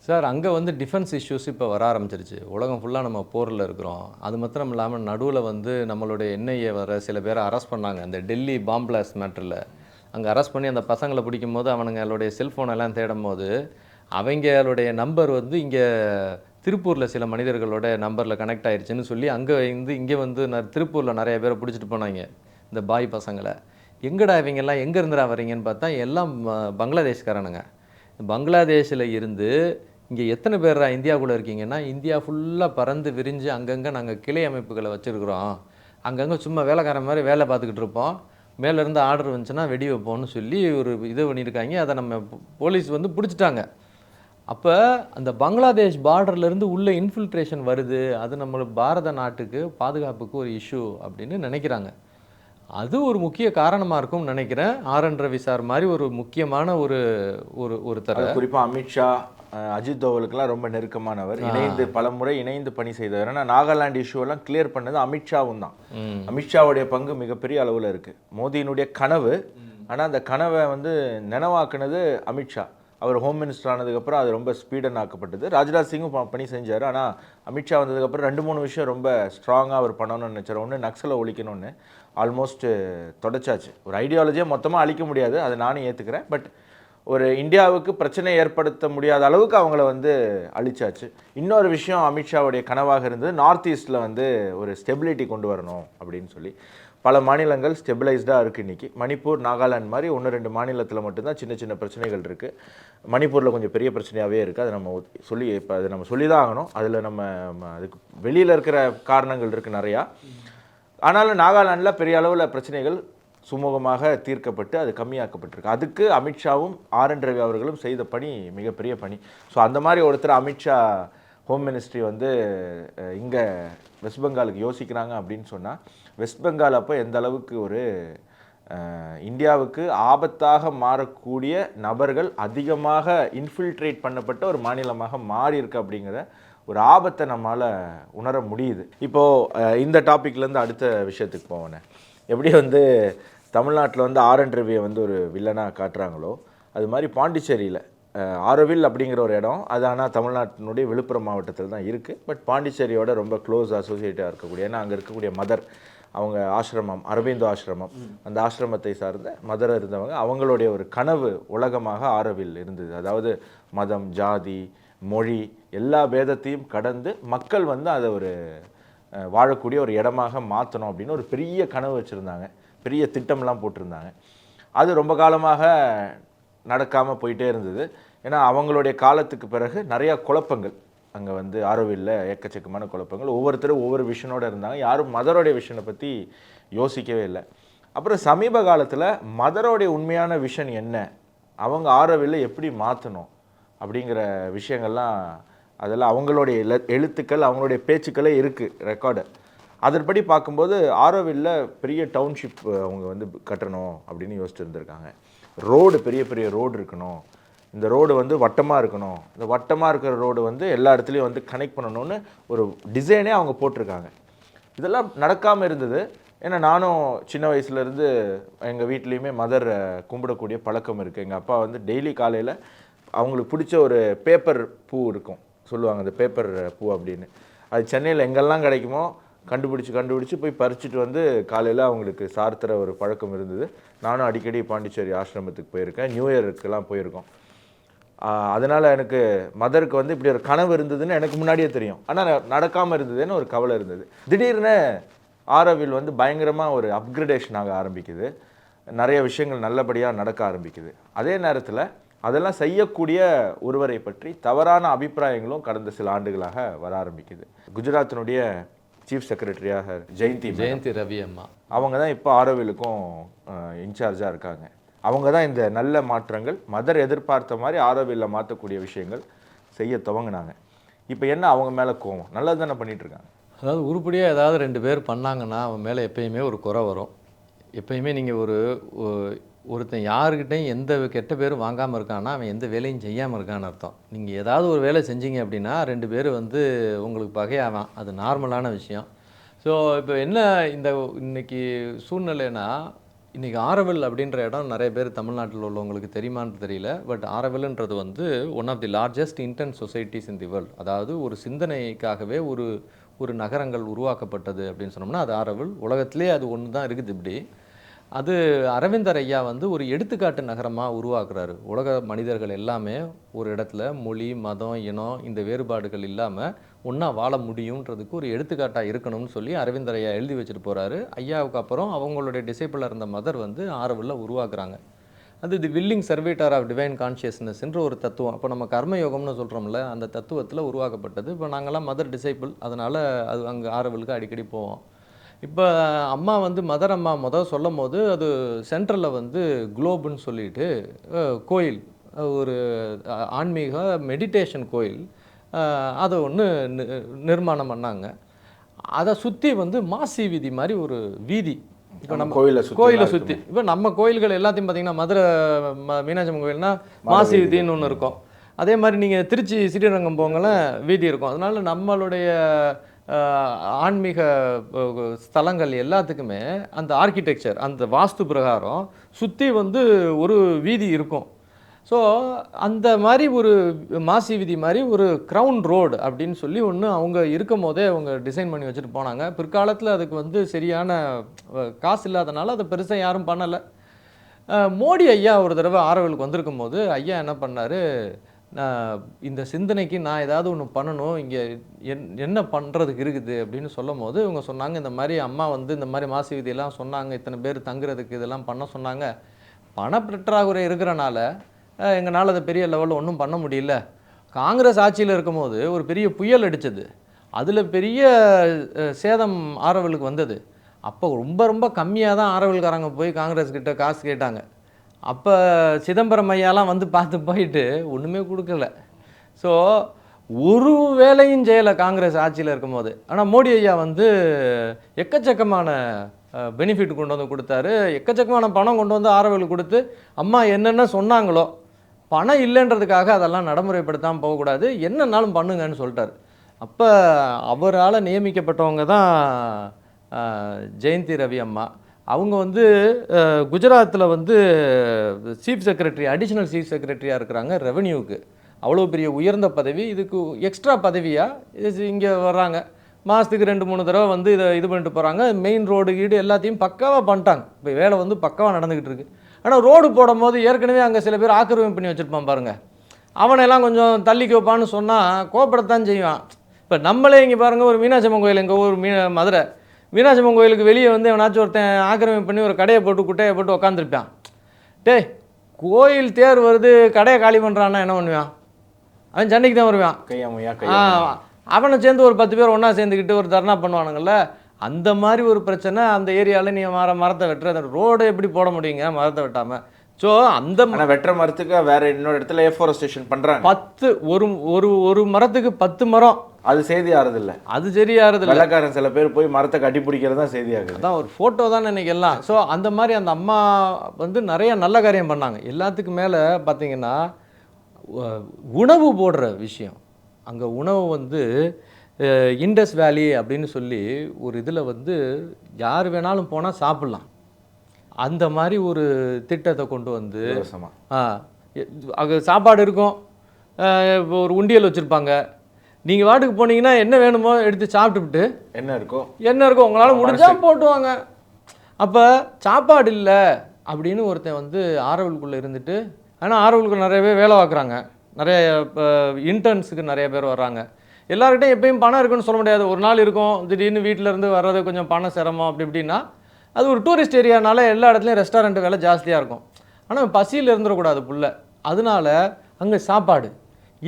சார்? அங்கே டிஃபென்ஸ் இஷ்யூஸ் இப்போ வர ஆரம்பிச்சிருச்சு. உலகம் ஃபுல்லாக நம்ம போரில் இருக்கிறோம். அது மாத்திரம் இல்லாமல் நடுவில் நம்மளுடைய என்ஐஏ வர சில பேரை அரெஸ்ட் பண்ணாங்க அந்த டெல்லி பாம் பிளாஸ்ட் மேட்டரில். அங்கே அரெஸ்ட் பண்ணி அந்த பசங்களை பிடிக்கும் போது அவனுங்களுடைய செல்ஃபோனெல்லாம் தேடும் போது அவங்களுடைய நம்பர் இங்கே திருப்பூரில் சில மனிதர்களோட நம்பரில் கனெக்ட் ஆயிடுச்சுன்னு சொல்லி இங்கே திருப்பூரில் நிறைய பேரை பிடிச்சிட்டு போனாங்க இந்த பாய் பசங்களை. எங்கடா இவங்கெல்லாம் எங்கே இருந்துடா வரீங்கன்னு பார்த்தா எல்லாம் பங்களாதேஷ்காரனுங்க. பங்களாதேஷில் இருந்து இங்கே எத்தனை பேர் இந்தியாவுக்குள்ளே இருக்கீங்கன்னா, இந்தியா ஃபுல்லாக பறந்து விரிஞ்சு அங்கங்கே நாங்கள் கிளை அமைப்புகளை வச்சுருக்குறோம். அங்கங்கே சும்மா வேலைக்காரன் மாதிரி வேலை பார்த்துக்கிட்டு இருப்போம். மேலேருந்து ஆர்டர் வந்துச்சுன்னா வெடி வைப்போம்னு சொல்லி ஒரு இது பண்ணியிருக்காங்க. அதை நம்ம போலீஸ் பிடிச்சிட்டாங்க. அப்போ அந்த பங்களாதேஷ் பார்டர்லேருந்து உள்ள இன்ஃபில்ட்ரேஷன் வருது, அது நம்மளுக்கு பாரத நாட்டுக்கு பாதுகாப்புக்கு ஒரு இஷ்யூ அப்படின்னு நினைக்கிறாங்க. அது ஒரு முக்கிய காரணமாக இருக்கும்னு நினைக்கிறேன். ஆர்.என். ரவி சார் மாதிரி ஒரு முக்கியமான ஒருத்தர், குறிப்பாக அமித்ஷா அஜித் தோவலுக்கெல்லாம் ரொம்ப நெருக்கமானவர், பல முறை இணைந்து பணி செய்தவர். ஏன்னா நாகாலாந்து இஷ்யூவெல்லாம் கிளியர் பண்ணது அமித்ஷாவும் தான். அமித்ஷாவுடைய பங்கு மிகப்பெரிய அளவில் இருக்குது. மோடியினுடைய கனவு, ஆனால் அந்த கனவை நினைவாக்குனது அமித்ஷா. அவர் ஹோம் மினிஸ்டர் ஆனதுக்கப்புறம் அது ரொம்ப ஸ்பீடன் ஆக்கப்பட்டது. ராஜ்நாத் சிங்கும் பணி செஞ்சார். ஆனால் அமித்ஷா வந்ததுக்கப்புறம் 2-3 விஷயம் ரொம்ப ஸ்ட்ராங்காக அவர் பண்ணணும்னு நினச்சார். ஒன்று நக்சலை ஒழிக்கணும்னு ஆல்மோஸ்ட் தொடச்சாச்சு. ஒரு ஐடியாலஜியை மொத்தமாக அழிக்க முடியாது, அதை நானும் ஏற்றுக்கிறேன். பட் ஒரு இந்தியாவுக்கு பிரச்சனை ஏற்படுத்த முடியாத அளவுக்கு அவங்கள அழிச்சாச்சு. இன்னொரு விஷயம் அமித்ஷாவுடைய கனவாக இருந்தது, நார்த் ஈஸ்டில் ஒரு ஸ்டெபிலிட்டி கொண்டு வரணும் அப்படின்னு சொல்லி. பல மாநிலங்கள் ஸ்டெபிளைஸ்டாக இருக்குது இன்றைக்கி. மணிப்பூர், நாகாலாந்து மாதிரி 1-2 மாநிலத்தில் மட்டும்தான் சின்ன சின்ன பிரச்சனைகள் இருக்குது. மணிப்பூரில் கொஞ்சம் பெரிய பிரச்சனையாகவே இருக்குது. அதை நம்ம சொல்லி தான் ஆகணும். அதில் அதுக்கு வெளியில் இருக்கிற காரணங்கள் இருக்குது நிறையா. ஆனாலும் நாகாலாண்டில் பெரிய அளவில் பிரச்சனைகள் சுமூகமாக தீர்க்கப்பட்டு அது கம்மியாக்கப்பட்டிருக்கு. அதுக்கு அமித்ஷாவும் ஆர்.என். ரவி அவர்களும் செய்த பணி மிகப்பெரிய பணி. ஸோ அந்த மாதிரி ஒருத்தர் அமித்ஷா ஹோம் மினிஸ்ட்ரி இங்கே வெஸ்ட் பெங்காலுக்கு யோசிக்கிறாங்க அப்படின்னு சொன்னால், வெஸ்ட் பெங்கால் அப்போ எந்த அளவுக்கு ஒரு இந்தியாவுக்கு ஆபத்தாக மாறக்கூடிய நபர்கள் அதிகமாக இன்ஃபில்ட்ரேட் பண்ணப்பட்ட ஒரு மாநிலமாக மாறி இருக்கு அப்படிங்கிற ஒரு ஆபத்தை நம்மளால் உணர முடியுது. இப்போது இந்த டாப்பிக்லேருந்து அடுத்த விஷயத்துக்கு போவேன். எப்படி தமிழ்நாட்டில் ஆர்.என். ரவியை ஒரு வில்லனாக காட்டுறாங்களோ, அது மாதிரி பாண்டிச்சேரியில் ஆரோவில் அப்படிங்கிற ஒரு இடம், அது ஆனால் தமிழ்நாட்டினுடைய விழுப்புரம் மாவட்டத்தில் தான் இருக்குது. பட் பாண்டிச்சேரியோட ரொம்ப க்ளோஸ் அசோசியேட்டாக இருக்கக்கூடிய, ஏன்னா அங்கே இருக்கக்கூடிய மதர், அவங்க ஆசிரமம் அரவிந்தோ ஆசிரமம், அந்த ஆசிரமத்தை சார்ந்த மதர் இருந்தவங்க, அவங்களுடைய ஒரு கனவு உலகமாக ஆரோவில் இருந்தது. அதாவது மதம், ஜாதி, மொழி எல்லா பேதத்தையும் கடந்து மக்கள் அதை ஒரு வாழக்கூடிய ஒரு இடமாக மாற்றணும் அப்படின்னு ஒரு பெரிய கனவு வச்சுருந்தாங்க. பெரிய திட்டம்லாம் போட்டிருந்தாங்க. அது ரொம்ப காலமாக நடக்காமல் போயிட்டே இருந்தது. ஏன்னா அவங்களுடைய காலத்துக்கு பிறகு நிறையா குழப்பங்கள் அங்கே ஆரோவில்ல எக்கச்சக்கமான குழப்பங்கள். ஒவ்வொருத்தரும் ஒவ்வொரு விஷனோடு இருந்தாங்க. யாரும் மதரோடைய விஷனை பற்றி யோசிக்கவே இல்லை. அப்புறம் சமீப காலத்தில் மதரோடைய உண்மையான விஷன் என்ன, அவங்க ஆரோவில்ல எப்படி மாற்றணும் அப்படிங்கிற விஷயங்கள்லாம், அதெல்லாம் அவங்களுடைய எழுத்துக்கள், அவங்களுடைய பேச்சுக்களே இருக்குது ரெக்கார்டு. அதன்படி பார்க்கும்போது ஆரோவில்ல பெரிய டவுன்ஷிப் அவங்க கட்டணும் அப்படின்னு யோசிச்சுட்டு இருந்திருக்காங்க. ரோடு, பெரிய பெரிய ரோடு இருக்கணும், இந்த ரோடு வட்டமாக இருக்கணும், இந்த வட்டமாக இருக்கிற ரோடு எல்லா இடத்துலையும் கனெக்ட் பண்ணணும்னு ஒரு டிசைனே அவங்க போட்டிருக்காங்க. இதெல்லாம் நடக்காமல் இருந்தது. ஏன்னா நானும் சின்ன வயசுலேருந்து எங்கள் வீட்லேயுமே மதர் கும்பிடக்கூடிய பழக்கம் இருக்குது. எங்கள் அப்பா டெய்லி காலையில் அவங்களுக்கு பிடிச்ச ஒரு பேப்பர் பூ இருக்கும் சொல்லுவாங்க, அந்த பேப்பர் பூ அப்படின்னு. அது சென்னையில் எங்கெல்லாம் கிடைக்குமோ கண்டுபிடிச்சி போய் பறிச்சுட்டு காலையில் அவங்களுக்கு சார்த்துற ஒரு பழக்கம் இருந்தது. நானும் அடிக்கடி பாண்டிச்சேரி ஆசிரமத்துக்கு போயிருக்கேன், நியூ இயருக்கெல்லாம் போயிருக்கோம். அதனால் எனக்கு மதருக்கு இப்படி ஒரு கனவு இருந்ததுன்னு எனக்கு முன்னாடியே தெரியும். ஆனால் நடக்காமல் இருந்ததுன்னு ஒரு கவலை இருந்தது. திடீர்னு ஆரோவில் பயங்கரமாக ஒரு அப்கிரேடேஷன் ஆக ஆரம்பிக்குது. நிறைய விஷயங்கள் நல்லபடியாக நடக்க ஆரம்பிக்குது. அதே நேரத்தில் அதெல்லாம் செய்யக்கூடிய ஒருவரை பற்றி தவறான அபிப்பிராயங்களும் கடந்த சில ஆண்டுகளாக வர ஆரம்பிக்குது. குஜராத்தினுடைய சீஃப் செக்ரட்டரியாக ஜெயந்தி ரவி அம்மா, அவங்க தான் இப்போ ஆரோவிலுக்கும் இன்சார்ஜாக இருக்காங்க. அவங்க தான் இந்த நல்ல மாற்றங்கள் மதர் எதிர்பார்த்த மாதிரி ஆரோவிலில் மாற்றக்கூடிய விஷயங்கள் செய்ய துவங்கினாங்க. இப்போ என்ன அவங்க மேலே கோவம்? நல்லது தானே பண்ணிகிட்டு இருக்காங்க. அதாவது உருப்படியாக ஏதாவது 2 பேர் பண்ணாங்கன்னா அவன் மேலே எப்பயுமே ஒரு குறை வரும். எப்பயுமே நீங்கள் ஒருத்தன் யாருக்கிட்டையும் எந்த கெட்ட பேரும் வாங்காமல் இருக்கான்னா அவன் எந்த வேலையும் செய்யாமல் இருக்கான்னு அர்த்தம். நீங்கள் ஏதாவது ஒரு வேலை செஞ்சீங்க அப்படின்னா 2 பேர் வந்து உங்களுக்கு பகையாவான். அது நார்மலான விஷயம். ஸோ இப்போ என்ன இன்னைக்கு சூழ்நிலைன்னா, இன்றைக்கி ஆரோவில் அப்படின்ற இடம் நிறைய பேர் தமிழ்நாட்டில் உள்ளவங்களுக்கு தெரியுமான்னு தெரியல. பட் ஆரோவில்ன்றது வந்து one of the largest intense societies in the world. அதாவது ஒரு சிந்தனைக்காகவே ஒரு நகரங்கள் உருவாக்கப்பட்டது அப்படின்னு சொன்னோம்னா அது ஆரோவில். உலகத்திலே அது ஒன்று தான் இருக்குது. இப்படி அது அரவிந்தர் ஐயா வந்து ஒரு எடுத்துக்காட்டு நகரமாக உருவாக்குறாரு. உலக மனிதர்கள் எல்லாமே ஒரு இடத்துல மொழி, மதம், இனம் இந்த வேறுபாடுகள் இல்லாமல் ஒன்றா வாழ முடியுன்றதுக்கு ஒரு எடுத்துக்காட்டாக இருக்கணும்னு சொல்லி அரவிந்தர் ஐயா எழுதி வச்சுட்டு போகிறாரு. ஐயாவுக்கு அப்புறம் அவங்களுடைய டிசைபிளாக இருந்த மதர் வந்து ஆரோவில்ல உருவாக்குறாங்க. அது தி வில்லிங் சர்வேட்டர் ஆஃப் டிவைன் கான்ஷியஸ்னஸ்ன்ற ஒரு தத்துவம். அப்போ நம்ம கர்மயோகம்னு சொல்கிறோம்ல, அந்த தத்துவத்தில் உருவாக்கப்பட்டது. இப்போ நாங்கள்லாம் மதர் டிசைபிள், அதனால் அது அங்கே ஆரோவிலுக்கு அடிக்கடி போவோம். இப்போ அம்மா வந்து மதர் அம்மா சொல்லும் போது அது சென்ட்ரலில் வந்து குளோபுன்னு சொல்லிட்டு கோயில், ஒரு ஆன்மீக மெடிடேஷன் கோயில், அதை ஒன்று நிர்மாணம் பண்ணாங்க. அதை சுற்றி வந்து மாசி வீதி மாதிரி ஒரு வீதி. இப்போ நம்ம கோயிலை சுற்றி இப்போ நம்ம கோயில்கள் எல்லாத்தையும் பார்த்தீங்கன்னா மதுரை மீனாட்சி அம்மன் கோயில்னா மாசி வீதின்னு ஒன்று இருக்கும். அதே மாதிரி நீங்கள் திருச்சி ஸ்ரீரங்கம் போங்கலாம் வீதி இருக்கும். அதனால நம்மளுடைய ஆன்மீக ஸ்தலங்கள் எல்லாத்துக்குமே அந்த ஆர்கிடெக்சர், அந்த வாஸ்து பிரகாரம் சுற்றி வந்து ஒரு வீதி இருக்கும். ஸோ அந்த மாதிரி ஒரு மாசி வீதி மாதிரி ஒரு க்ரௌன் ரோடு அப்படின்னு சொல்லி ஒன்று அவங்க இருக்கும் போதே அவங்க டிசைன் பண்ணி வச்சுட்டு போனாங்க. பிற்காலத்தில் அதுக்கு வந்து சரியான காசு இல்லாதனால அதை பெருசாக யாரும் பண்ணலை. மோடி ஐயா ஒரு தடவை ஆரோவிலுக்கு வந்திருக்கும் போது ஐயா என்ன பண்ணார், இந்த சிந்தனைக்கு நான் ஏதாவது ஒன்று பண்ணணும், இங்கே என்ன பண்ணுறதுக்கு இருக்குது அப்படின்னு சொல்லும் போது இவங்க சொன்னாங்க, இந்த மாதிரி அம்மா வந்து இந்த மாதிரி மாசி வீதியெல்லாம் சொன்னாங்க, இத்தனை பேர் தங்குறதுக்கு இதெல்லாம் பண்ண சொன்னாங்க. பணப்பற்றாக்குறை இருக்கிறனால எங்களால் அதை பெரிய லெவலில் ஒன்றும் பண்ண முடியல. காங்கிரஸ் ஆட்சியில் இருக்கும்போது ஒரு பெரிய புயல் அடித்தது, அதில் பெரிய சேதம் ஆரோவிலுக்கு வந்தது. அப்போ ரொம்ப கம்மியாக தான் ஆரோவில்காரங்க போய் காங்கிரஸ்கிட்ட காசு கேட்டாங்க. அப்போ சிதம்பரம் ஐயாலாம் வந்து பார்த்து போயிட்டு ஒன்றுமே கொடுக்கல. ஸோ ஒரு வேலையும் செய்யலை காங்கிரஸ் ஆட்சியில் இருக்கும்போது. ஆனால் மோடி ஐயா வந்து எக்கச்சக்கமான பெனிஃபிட் கொண்டு வந்து கொடுத்தாரு. எக்கச்சக்கமான பணம் கொண்டு வந்து ஆரோவிலுக்கு கொடுத்து அம்மா என்னென்ன சொன்னாங்களோ, பணம் இல்லைன்றதுக்காக அதெல்லாம் நடைமுறைப்படுத்தாமல் போகக்கூடாது, என்னன்னாலும் பண்ணுங்கன்னு சொல்லிட்டார். அப்போ அவரால் நியமிக்கப்பட்டவங்க தான் ஜெயந்தி ரவி அம்மா. அவங்க வந்து குஜராத்தில் வந்து சீஃப் செக்ரட்டரி, அடிஷ்னல் சீஃப் செக்ரட்டரியாக இருக்கிறாங்க ரெவென்யூவுக்கு. அவ்வளோ பெரிய உயர்ந்த பதவி. இதுக்கு எக்ஸ்ட்ரா பதவியாக இங்கே வர்றாங்க. மாதத்துக்கு 2-3 தடவை வந்து இது பண்ணிட்டு போகிறாங்க. மெயின் ரோடு கீடு எல்லாத்தையும் பக்காவாக பண்ணிட்டாங்க. இப்போ வேலை வந்து பக்காவாக நடந்துக்கிட்டு இருக்குது. ஆனால் ரோடு போடும் போது ஏற்கனவே அங்கே சில பேர் ஆக்கிரமிப்பு பண்ணி வச்சுருப்பான் பாருங்கள், அவனையெல்லாம் கொஞ்சம் தள்ளிக்கு வைப்பான்னு சொன்னால் கோபப்படத்தான் செய்வான். இப்போ நம்மளே இங்கே பாருங்கள், ஒரு மீனாட்சி அம்மன் கோயில், எங்கள் ஊர் மதுரை மீனாட்சி அம்மன் கோயிலுக்கு வெளியே வந்து எவனாச்சும் ஒருத்தன் ஆக்கிரமிப்பு பண்ணி ஒரு கடையை போட்டு குட்டையை போட்டு உக்காந்துருப்பான். டேய், கோயில் தேர் வருது, கடையை காலி பண்ணுறான்னா என்ன பண்ணுவான்? அவன் சண்டைக்கு தான் வருவான். அவனை சேர்ந்து ஒரு 10 பேர் ஒன்றா சேர்ந்துக்கிட்டு ஒரு தர்ணா பண்ணுவானுங்கள்ல, அந்த மாதிரி ஒரு பிரச்சனை. அந்த ஏரியாவில் நீ மரத்தை வெட்டுற, அந்த ரோடு எப்படி போட முடியுங்க மரத்தை வெட்டாமல்? ஸோ அந்த வெட்டுற மரத்துக்கு வேற இன்னொரு இடத்துல எஃபாரஸ்டேஷன் பண்ணுறாங்க. 10 ஒரு மரத்துக்கு 10 மரம். அது செய்தி ஆறுதில்ல, அது சரியாகிறது இல்லை. வெள்ளக்காரன் சில பேர் போய் மரத்தை கட்டி பிடிக்கிறது தான் செய்தியாகுது. அதான் ஒரு ஃபோட்டோ தான் இன்னைக்கு எல்லாம். ஸோ அந்த மாதிரி அந்த அம்மா வந்து நிறைய நல்ல காரியம் பண்ணாங்க. எல்லாத்துக்கும் மேலே பார்த்தீங்கன்னா உணவு போடுற விஷயம். அங்கே உணவு வந்து இண்டஸ் வேலி அப்படின்னு சொல்லி ஒரு இதில் வந்து யார் வேணாலும் போனால் சாப்பிட்லாம், அந்த மாதிரி ஒரு திட்டத்தை கொண்டு வந்து அங்கே சாப்பாடு இருக்கும். ஒரு உண்டியல் வச்சுருப்பாங்க. நீங்கள் வாட்டுக்கு போனீங்கன்னா என்ன வேணுமோ எடுத்து சாப்பிட்டுவிட்டு என்ன இருக்கோ உங்களால் முடிஞ்சால் போட்டுவாங்க. அப்போ சாப்பாடு இல்லை அப்படின்னு ஒருத்தன் வந்து ஆரோவிலுக்குள்ளே இருந்துட்டு, ஆனால் ஆரோவிலுக்குள்ள நிறைய பேர் வேலை பார்க்குறாங்க, நிறைய இன்டர்ன்ஸுக்கு நிறைய பேர் வர்றாங்க. எல்லாருக்கிட்டையும் எப்பயும் பணம் இருக்குன்னு சொல்ல முடியாது. ஒரு நாள் இருக்கும், திடீர்னு வீட்டிலேருந்து வர்றது கொஞ்சம் பணம் சிரமம் அப்படி இப்படின்னா. அது ஒரு டூரிஸ்ட் ஏரியானால எல்லா இடத்துலையும் ரெஸ்டாரண்ட் விலை ஜாஸ்தியாக இருக்கும். ஆனால் பசியில் இருந்துடக்கூடாது புள்ள. அதனால அங்கே சாப்பாடு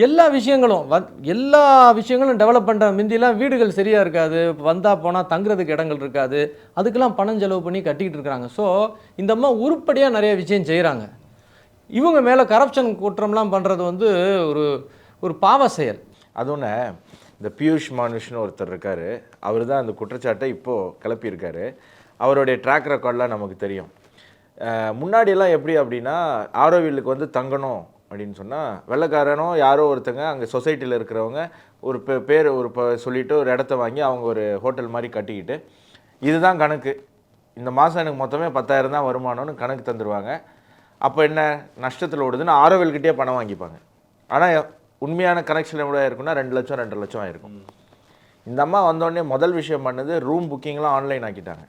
எல்லா விஷயங்களும் டெவலப் பண்ணுற முந்திலாம் வீடுகள் சரியாக இருக்காது, வந்தால் போனால் தங்குறதுக்கு இடங்கள் இருக்காது, அதுக்கெல்லாம் பணம் செலவு பண்ணி கட்டிக்கிட்டு இருக்கிறாங்க. ஸோ இந்த அம்மா உருப்படியாக நிறைய விஷயம் செய்கிறாங்க. இவங்க மேலே கரப்ஷன் குற்றம்லாம் பண்ணுறது வந்து ஒரு ஒரு பாவ செயல். அதுவும் இந்த பியூஷ் மானுஷ்னு ஒருத்தர் இருக்கார், அவர் தான் அந்த குற்றச்சாட்டை இப்போது கிளப்பியிருக்காரு. அவருடைய ட்ராக் ரெக்கார்ட்லாம் நமக்கு தெரியும். முன்னாடியெல்லாம் எப்படி அப்படின்னா, ஆரோவிலுக்கு வந்து தங்கணும் அப்படின்னு சொன்னால் வெள்ளைக்காரனோ யாரோ ஒருத்தங்க அங்கே சொசைட்டியில் இருக்கிறவங்க ஒரு பேர் சொல்லிவிட்டு ஒரு இடத்த வாங்கி அவங்க ஒரு ஹோட்டல் மாதிரி கட்டிக்கிட்டு, இதுதான் கணக்கு, இந்த மாதம் எனக்கு மொத்தமே 10,000 தான் வருமானம்னு கணக்கு தந்துடுவாங்க. அப்போ என்ன நஷ்டத்தில் ஓடுதுன்னு ஆரோவில்கிட்டே பணம் வாங்கிப்பாங்க. ஆனால் உண்மையான கனெக்ஷன் எவ்வளோ இருக்குன்னா 2 லட்சம் 2.5 லட்சம் ஆயிருக்கும். இந்த அம்மா வந்தோடனே முதல் விஷயம் பண்ணது ரூம் புக்கிங்லாம் ஆன்லைன் ஆக்கிட்டாங்க.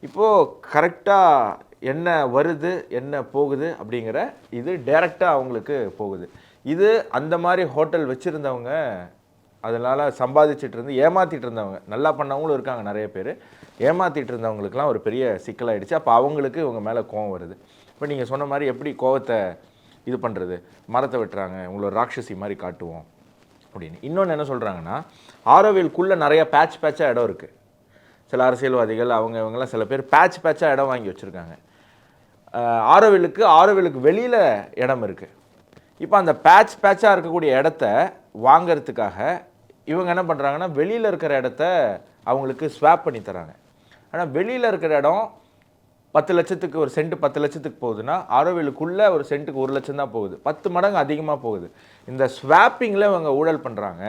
இப்போது கரெக்டாக என்ன வருது என்ன போகுது அப்படிங்கிற இது டைரெக்டாக அவங்களுக்கு போகுது. இது அந்த மாதிரி ஹோட்டல் வச்சுருந்தவங்க, அதனால் சம்பாதிச்சுட்டு இருந்து ஏமாற்றிட்டு இருந்தவங்க, நல்லா பண்ணவங்களும் இருக்காங்க நிறைய பேர், ஏமாற்றிட்டு இருந்தவங்களுக்குலாம் ஒரு பெரிய சிக்கலாயிடுச்சு. அப்போ அவங்களுக்கு இவங்க மேலே கோவம் வருது. இப்போ நீங்கள் சொன்ன மாதிரி எப்படி கோவத்தை இது பண்ணுறது, மரத்தை வெட்டுறாங்க, உங்களோட ராட்சசி மாதிரி காட்டுவோம் அப்படின்னு. இன்னொன்று என்ன சொல்கிறாங்கன்னா, ஆரோவிலுக்குள்ளே நிறைய பேட்சாக இடம் இருக்குது. சில அரசியல்வாதிகள் இவங்கெல்லாம் சில பேர் பேட்சாக இடம் வாங்கி வச்சுருக்காங்க. ஆரோவிலுக்கு வெளியில் இடம் இருக்குது. இப்போ அந்த பேட்சாக இருக்கக்கூடிய இடத்த வாங்கிறதுக்காக இவங்க என்ன பண்ணுறாங்கன்னா, வெளியில் இருக்கிற இடத்த அவங்களுக்கு ஸ்வாப் பண்ணி தராங்க. ஆனால் வெளியில் இருக்கிற இடம் 10 லட்சத்துக்கு ஒரு சென்ட் 10 லட்சத்துக்கு போகுதுன்னா, ஆரோவிலுக்குள்ளே ஒரு சென்ட்டுக்கு 1 லட்சம் தான் போகுது. 10 மடங்கு அதிகமாக போகுது. இந்த ஸ்வாப்பிங்கில் இவங்க ஊழல் பண்ணுறாங்க,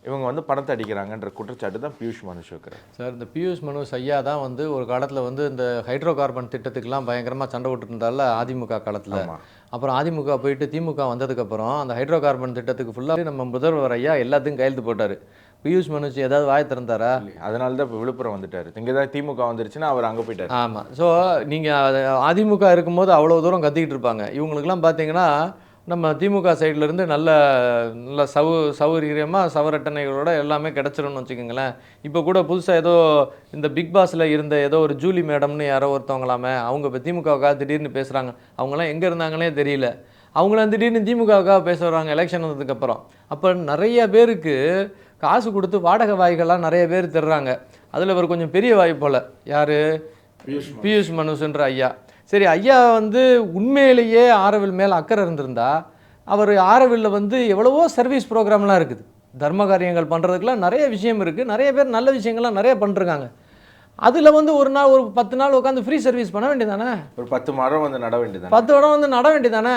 இவங்க வந்து பணத்தை அடிக்கிறாங்கன்ற குற்றச்சாட்டு தான் பியூஷ் மனுஷ் வைக்கிறார். சார், இந்த பியூஷ் மனுஷ் ஐயா தான் வந்து ஒரு காலத்தில் வந்து இந்த ஹைட்ரோ கார்பன் திட்டத்துக்கெல்லாம் பயங்கரமாக சண்டை விட்டு இருந்தால அதிமுக காலத்தில். அப்புறம் அதிமுக போயிட்டு திமுக வந்ததுக்கப்புறம் அந்த ஹைட்ரோ கார்பன் திட்டத்துக்கு ஃபுல்லாக நம்ம முதல்வர் ஐயா எல்லாத்தையும் கையெழுத்து போட்டார். பியூஷ் மனுஷ் ஏதாவது வாய் திறந்தாரா? அதனால தான் இப்போ விழுப்புரம் வந்துட்டார். இங்கே தான் திமுக வந்துருச்சுன்னா அவர் அங்கே போயிட்டார். ஆமாம். ஸோ நீங்கள் அதிமுக இருக்கும்போது அவ்வளோ தூரம் கத்திக்கிட்டு இருப்பாங்க. இவங்களுக்கெல்லாம் பார்த்தீங்கன்னா நம்ம திமுக சைட்லேருந்து நல்ல சௌகரியமாக சவரட்டணைகளோட எல்லாமே கிடச்சிரும்னு வச்சுக்கோங்களேன். இப்போ கூட புதுசாக ஏதோ இந்த பிக் பாஸில் இருந்த ஏதோ ஒரு ஜூலி மேடம்னு யாரோ ஒருத்தவங்களாமே, அவங்க இப்போ திமுகவுக்காக திடீர்னு பேசுகிறாங்க. அவங்களாம் எங்கே இருந்தாங்கன்னே தெரியல. அவங்களாம் திடீர்னு திமுகவுக்காக பேச வராங்க எலெக்ஷன் வந்ததுக்கப்புறம். அப்போ நிறைய பேருக்கு காசு கொடுத்து வாடகை வாய்கள்லாம் நிறைய பேர் தர்றாங்க. அதில் ஒரு கொஞ்சம் பெரிய வாய் போல் யார், பியூஷ் மனுஷ்ன்ற ஐயா. சரி, ஐயா வந்து உண்மையிலேயே ஆரோவில் மேலே அக்கறை இருந்திருந்தா அவர் ஆரோவில்லில் வந்து எவ்வளவோ சர்வீஸ் ப்ரோக்ராம்லாம் இருக்குது, தர்ம காரியங்கள் பண்ணுறதுக்குலாம் நிறைய விஷயம் இருக்குது, நிறைய பேர் நல்ல விஷயங்கள்லாம் நிறைய பண்ணிருக்காங்க. அதில் வந்து ஒரு 10 நாள் உட்காந்து ஃப்ரீ சர்வீஸ் பண்ண வேண்டியதானே, ஒரு 10 மரம் வந்து நட வேண்டியதானே, 10 இடம் வந்து நட வேண்டியதானே.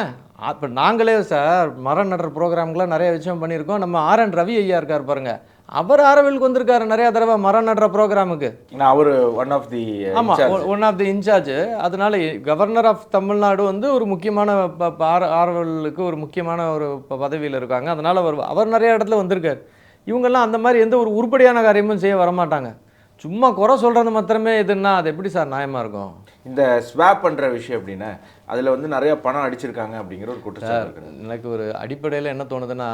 இப்போ நாங்களே சார் மரம் நடுற ப்ரோக்ராம்கெலாம் நிறைய விஷயம் பண்ணியிருக்கோம். நம்ம RN ரவி ஐயா இருக்கார் பாருங்க, அவர் ஆரோவிலுக்கு வந்திருக்காரு நிறையா தடவை மரம் நடுற ப்ரோக்ராமுக்கு. அவர் ஒன் ஆஃப் தி இன்சார்ஜ். அதனால கவர்னர் ஆஃப் தமிழ்நாடு வந்து ஒரு முக்கியமான ஆரோவிலுக்கு ஒரு முக்கியமான ஒரு பதவியில் இருக்காங்க. அதனால் அவர் நிறைய இடத்துல வந்திருக்கார். இவங்கெல்லாம் அந்த மாதிரி எந்த ஒரு உருப்படியான காரியமும் செய்ய வரமாட்டாங்க. சும்மா குறை சொல்கிறது மாத்திரமே இதுன்னா அது எப்படி சார் நியாயமாக இருக்கும்? இந்த ஸ்வாப் பண்ணுற விஷயம் அப்படின்னா அதில் வந்து நிறைய பணம் அடிச்சிருக்காங்க அப்படிங்கிற ஒரு குற்றச்சாட்டு. எனக்கு ஒரு அடிப்படையில் என்ன தோணுதுன்னா,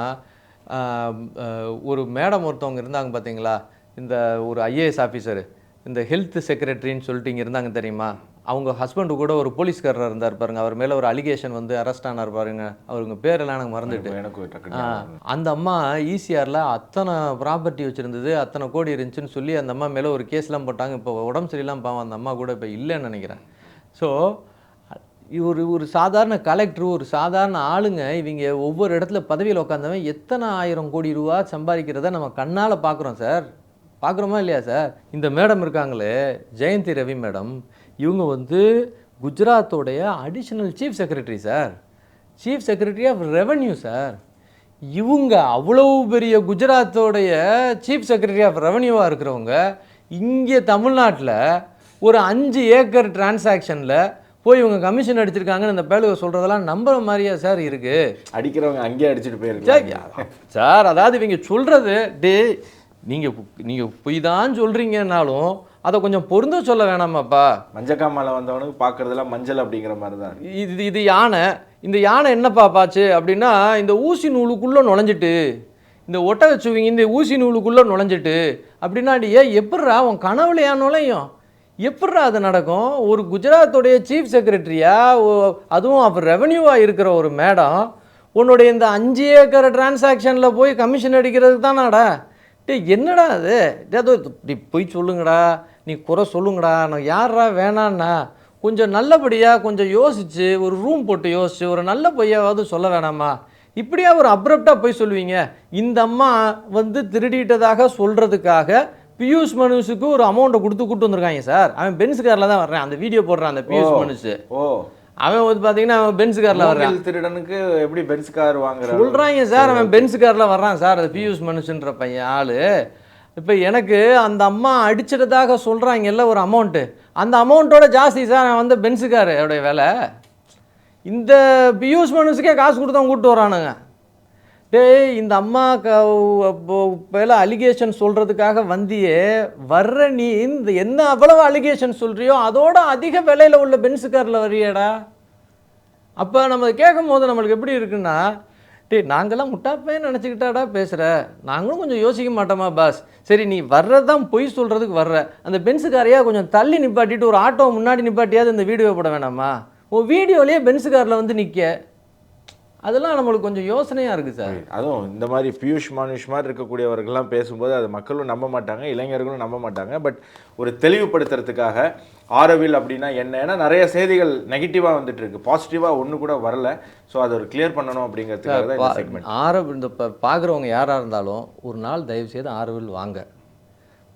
ஒரு மேடம் ஒருத்தவங்க இருந்தாங்க பார்த்தீங்களா, இந்த ஒரு IAS ஆஃபீஸரு, இந்த ஹெல்த் செக்ரட்டரின்னு சொல்லிட்டு இங்கே இருந்தாங்க தெரியுமா, அவங்க ஹஸ்பண்டு கூட ஒரு போலீஸ்காரர் இருந்தார் பாருங்க, அவர் மேலே ஒரு அலிகேஷன் வந்து அரெஸ்ட் ஆனார் பாருங்க, அவருங்க பேரெல்லாம் எனக்கு மறந்துட்டு. அந்த அம்மா ECRல அத்தனை ப்ராப்பர்ட்டி வச்சுருந்தது, அத்தனை கோடி இருந்துச்சுன்னு சொல்லி அந்த அம்மா மேலே ஒரு கேஸ்லாம் போட்டாங்க. இப்போ உடம்பு சரியில்லாம் பாவம் அந்த அம்மா கூட இப்போ இல்லைன்னு நினைக்கிறேன். ஸோ ஒரு சாதாரண கலெக்டர், ஒரு சாதாரண ஆளுங்க, இவங்க ஒவ்வொரு இடத்துல பதவியில் உட்காந்தவன் எத்தனை 1000 கோடி ரூபா சம்பாதிக்கிறத நம்ம கண்ணால் பார்க்குறோம் சார். பார்க்குறோமா இல்லையா சார்? இந்த மேடம் இருக்காங்களே, ஜெயந்தி ரவி மேடம், இவங்க வந்து குஜராத்தோடைய additional chief secretary sir, chief secretary of revenue sir. இவங்க அவ்வளோ பெரிய குஜராத்தோடைய சீஃப் செக்ரட்டரி ஆஃப் ரெவன்யூவாக இருக்கிறவங்க இங்கே தமிழ்நாட்டில் ஒரு 5 ஏக்கர் டிரான்சாக்ஷனில் போய் இவங்க கமிஷன் அடிச்சிருக்காங்கன்னு அந்த பேலுவை சொல்கிறதெல்லாம் நம்புற மாதிரியா சார் இருக்குது? அடிக்கிறவங்க அங்கேயே அடிச்சுட்டு போயிருக்காங்க சார். அதாவது இவங்க சொல்கிறது நீங்கள் பொய் தான் சொல்கிறீங்கன்னாலும் அதை கொஞ்சம் பொருந்த சொல்ல வேணாமாப்பா. மஞ்சக்காமலை வந்தவனுக்கு பார்க்குறதெல்லாம் மஞ்சள் அப்படிங்கிற மாதிரி தான். இது யானை, இந்த யானை என்னப்பா பாச்சு அப்படின்னா, இந்த ஊசி நூலுக்குள்ளே நுழைஞ்சிட்டு, இந்த ஒட்டகச்சுவிங்க இந்த ஊசி நூலுக்குள்ளே நுழைஞ்சிட்டு அப்படின்னா, எப்பட்றா உன் கனவுல ஏன் நுழையும், எப்பட்றா அது நடக்கும்? ஒரு குஜராத்தோடைய சீஃப் செக்ரட்டரியா, அதுவும் அவர் ரெவன்யூவாக இருக்கிற ஒரு மேடம் உன்னுடைய இந்த 5 ஏக்கர் டிரான்சாக்ஷனில் போய் கமிஷன் அடிக்கிறதுக்கு தானாடா? என்னடா அது? ஏதோ இப்படி போய் சொல்லுங்கடா, நீ குறை சொல்லுங்கடா, நான் யாரா வேணான்னா கொஞ்சம் நல்லபடியாக கொஞ்சம் யோசிச்சு ஒரு ரூம் போட்டு யோசிச்சு ஒரு நல்ல பொய்யாவது சொல்ல வேணாமா? இப்படியா ஒரு அப்ரப்டாக போய் சொல்லுவீங்க? இந்த அம்மா வந்து திருடிட்டதாக சொல்கிறதுக்காக பியூஷ் மனுஷுக்கு ஒரு அமௌண்ட்டை கொடுத்து கூட்டு வந்திருக்காங்க சார். அவன் பென்ஸ் காரில் தான் வர்றான், அந்த வீடியோ போடுறான் அந்த பியூஷ் மனுஷு. அவன் வந்து பார்த்தீங்கன்னா அவன் பென்ஸ் காரில் வர்றான். திருடனுக்கு எப்படி பென்ஸ் கார் வாங்குறான் சொல்கிறாங்க சார். அவன் பென்ஸ் காரில் வர்றான் சார், அது பியூஷ் மனுஷன்ற பையன் ஆள். இப்போ எனக்கு அந்த அம்மா அடிச்சிட்டதாக சொல்கிறாங்கல்ல ஒரு அமௌண்ட்டு, அந்த அமௌண்ட்டோட ஜாஸ்தி சார் அவன் வந்து பென்ஸு காரோடைய விலை. இந்த பியூஷ் மனுஷுக்கே காசு கொடுத்து அவன் கூப்பிட்டு வரானுங்க. இந்த அம்மா பேல அலிகேஷன் சொல்கிறதுக்காக வந்தியே வர்ற நீ இந்த என்ன அவ்வளவு அலிகேஷன் சொல்கிறியோ அதோட அதிக விலையில் உள்ள பென்ஸு காரில் வரியேடா. அப்போ நம்ம கேட்கும் போது நம்மளுக்கு எப்படி இருக்குன்னா, நாங்களாம் முட்டாப்பேன்னு நினச்சிக்கிட்டாடா பேசுகிற, நாங்களும் கொஞ்சம் யோசிக்க மாட்டோமா பாஸ்? சரி நீ வர்றதான் பொய் சொல்கிறதுக்கு வர்ற, அந்த பென்ஸுக்காரையா கொஞ்சம் தள்ளி நிப்பாட்டிட்டு ஒரு ஆட்டோ முன்னாடி நிப்பாட்டியாவது இந்த வீடியோ போட வேணாமா? உன் வீடியோலேயே பென்ஸு காரில் வந்து நிற்க, அதெல்லாம் நம்மளுக்கு கொஞ்சம் யோசனையாக இருக்குது சார். அதுவும் இந்த மாதிரி பியூஷ் மானுஷ் மாதிரி இருக்கக்கூடியவர்கள்லாம் பேசும்போது அது மக்களும் நம்ப மாட்டாங்க, இளைஞர்களும் நம்ப மாட்டாங்க. பட் ஒரு தெளிவுபடுத்துறதுக்காக ஆரோவில் அப்படின்னா என்ன, ஏன்னா நிறைய செய்திகள் நெகட்டிவாக வந்துட்டு இருக்கு, பாசிட்டிவாக ஒன்று கூட வரல. ஸோ அதை ஒரு கிளியர் பண்ணணும் அப்படிங்கிறதுக்காக தான் இந்த செக்மெண்ட். ஆரோவில் இந்த பார்க்குறவங்க யாராக இருந்தாலும் ஒரு நாள் தயவுசெய்து ஆரோவில் வாங்க,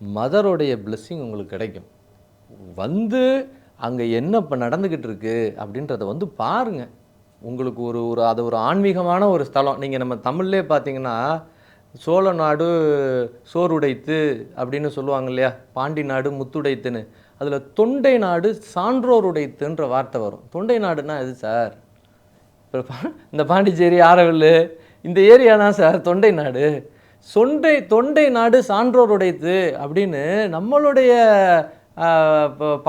மதருடைய பிளெஸ்ஸிங் உங்களுக்கு கிடைக்கும். வந்து அங்கே என்ன இப்போ நடந்துக்கிட்டு இருக்கு அப்படின்றத வந்து பாருங்கள். உங்களுக்கு அது ஒரு ஆன்மீகமான ஒரு ஸ்தலம். நீங்கள் நம்ம தமிழ்லே பார்த்தீங்கன்னா சோழ நாடு சோறுடைத்து அப்படின்னு சொல்லுவாங்க இல்லையா, பாண்டி நாடு முத்துடைத்துன்னு. அதில் தொண்டை நாடு சான்றோர் உடைத்துன்ற வார்த்தை வரும். தொண்டை நாடுனா எது சார்? இப்போ இந்த பாண்டிச்சேரி ஆரவில் இந்த ஏரியா தான் சார் தொண்டை நாடு. தொண்டை நாடு சான்றோர் உடைத்து அப்படின்னு நம்மளுடைய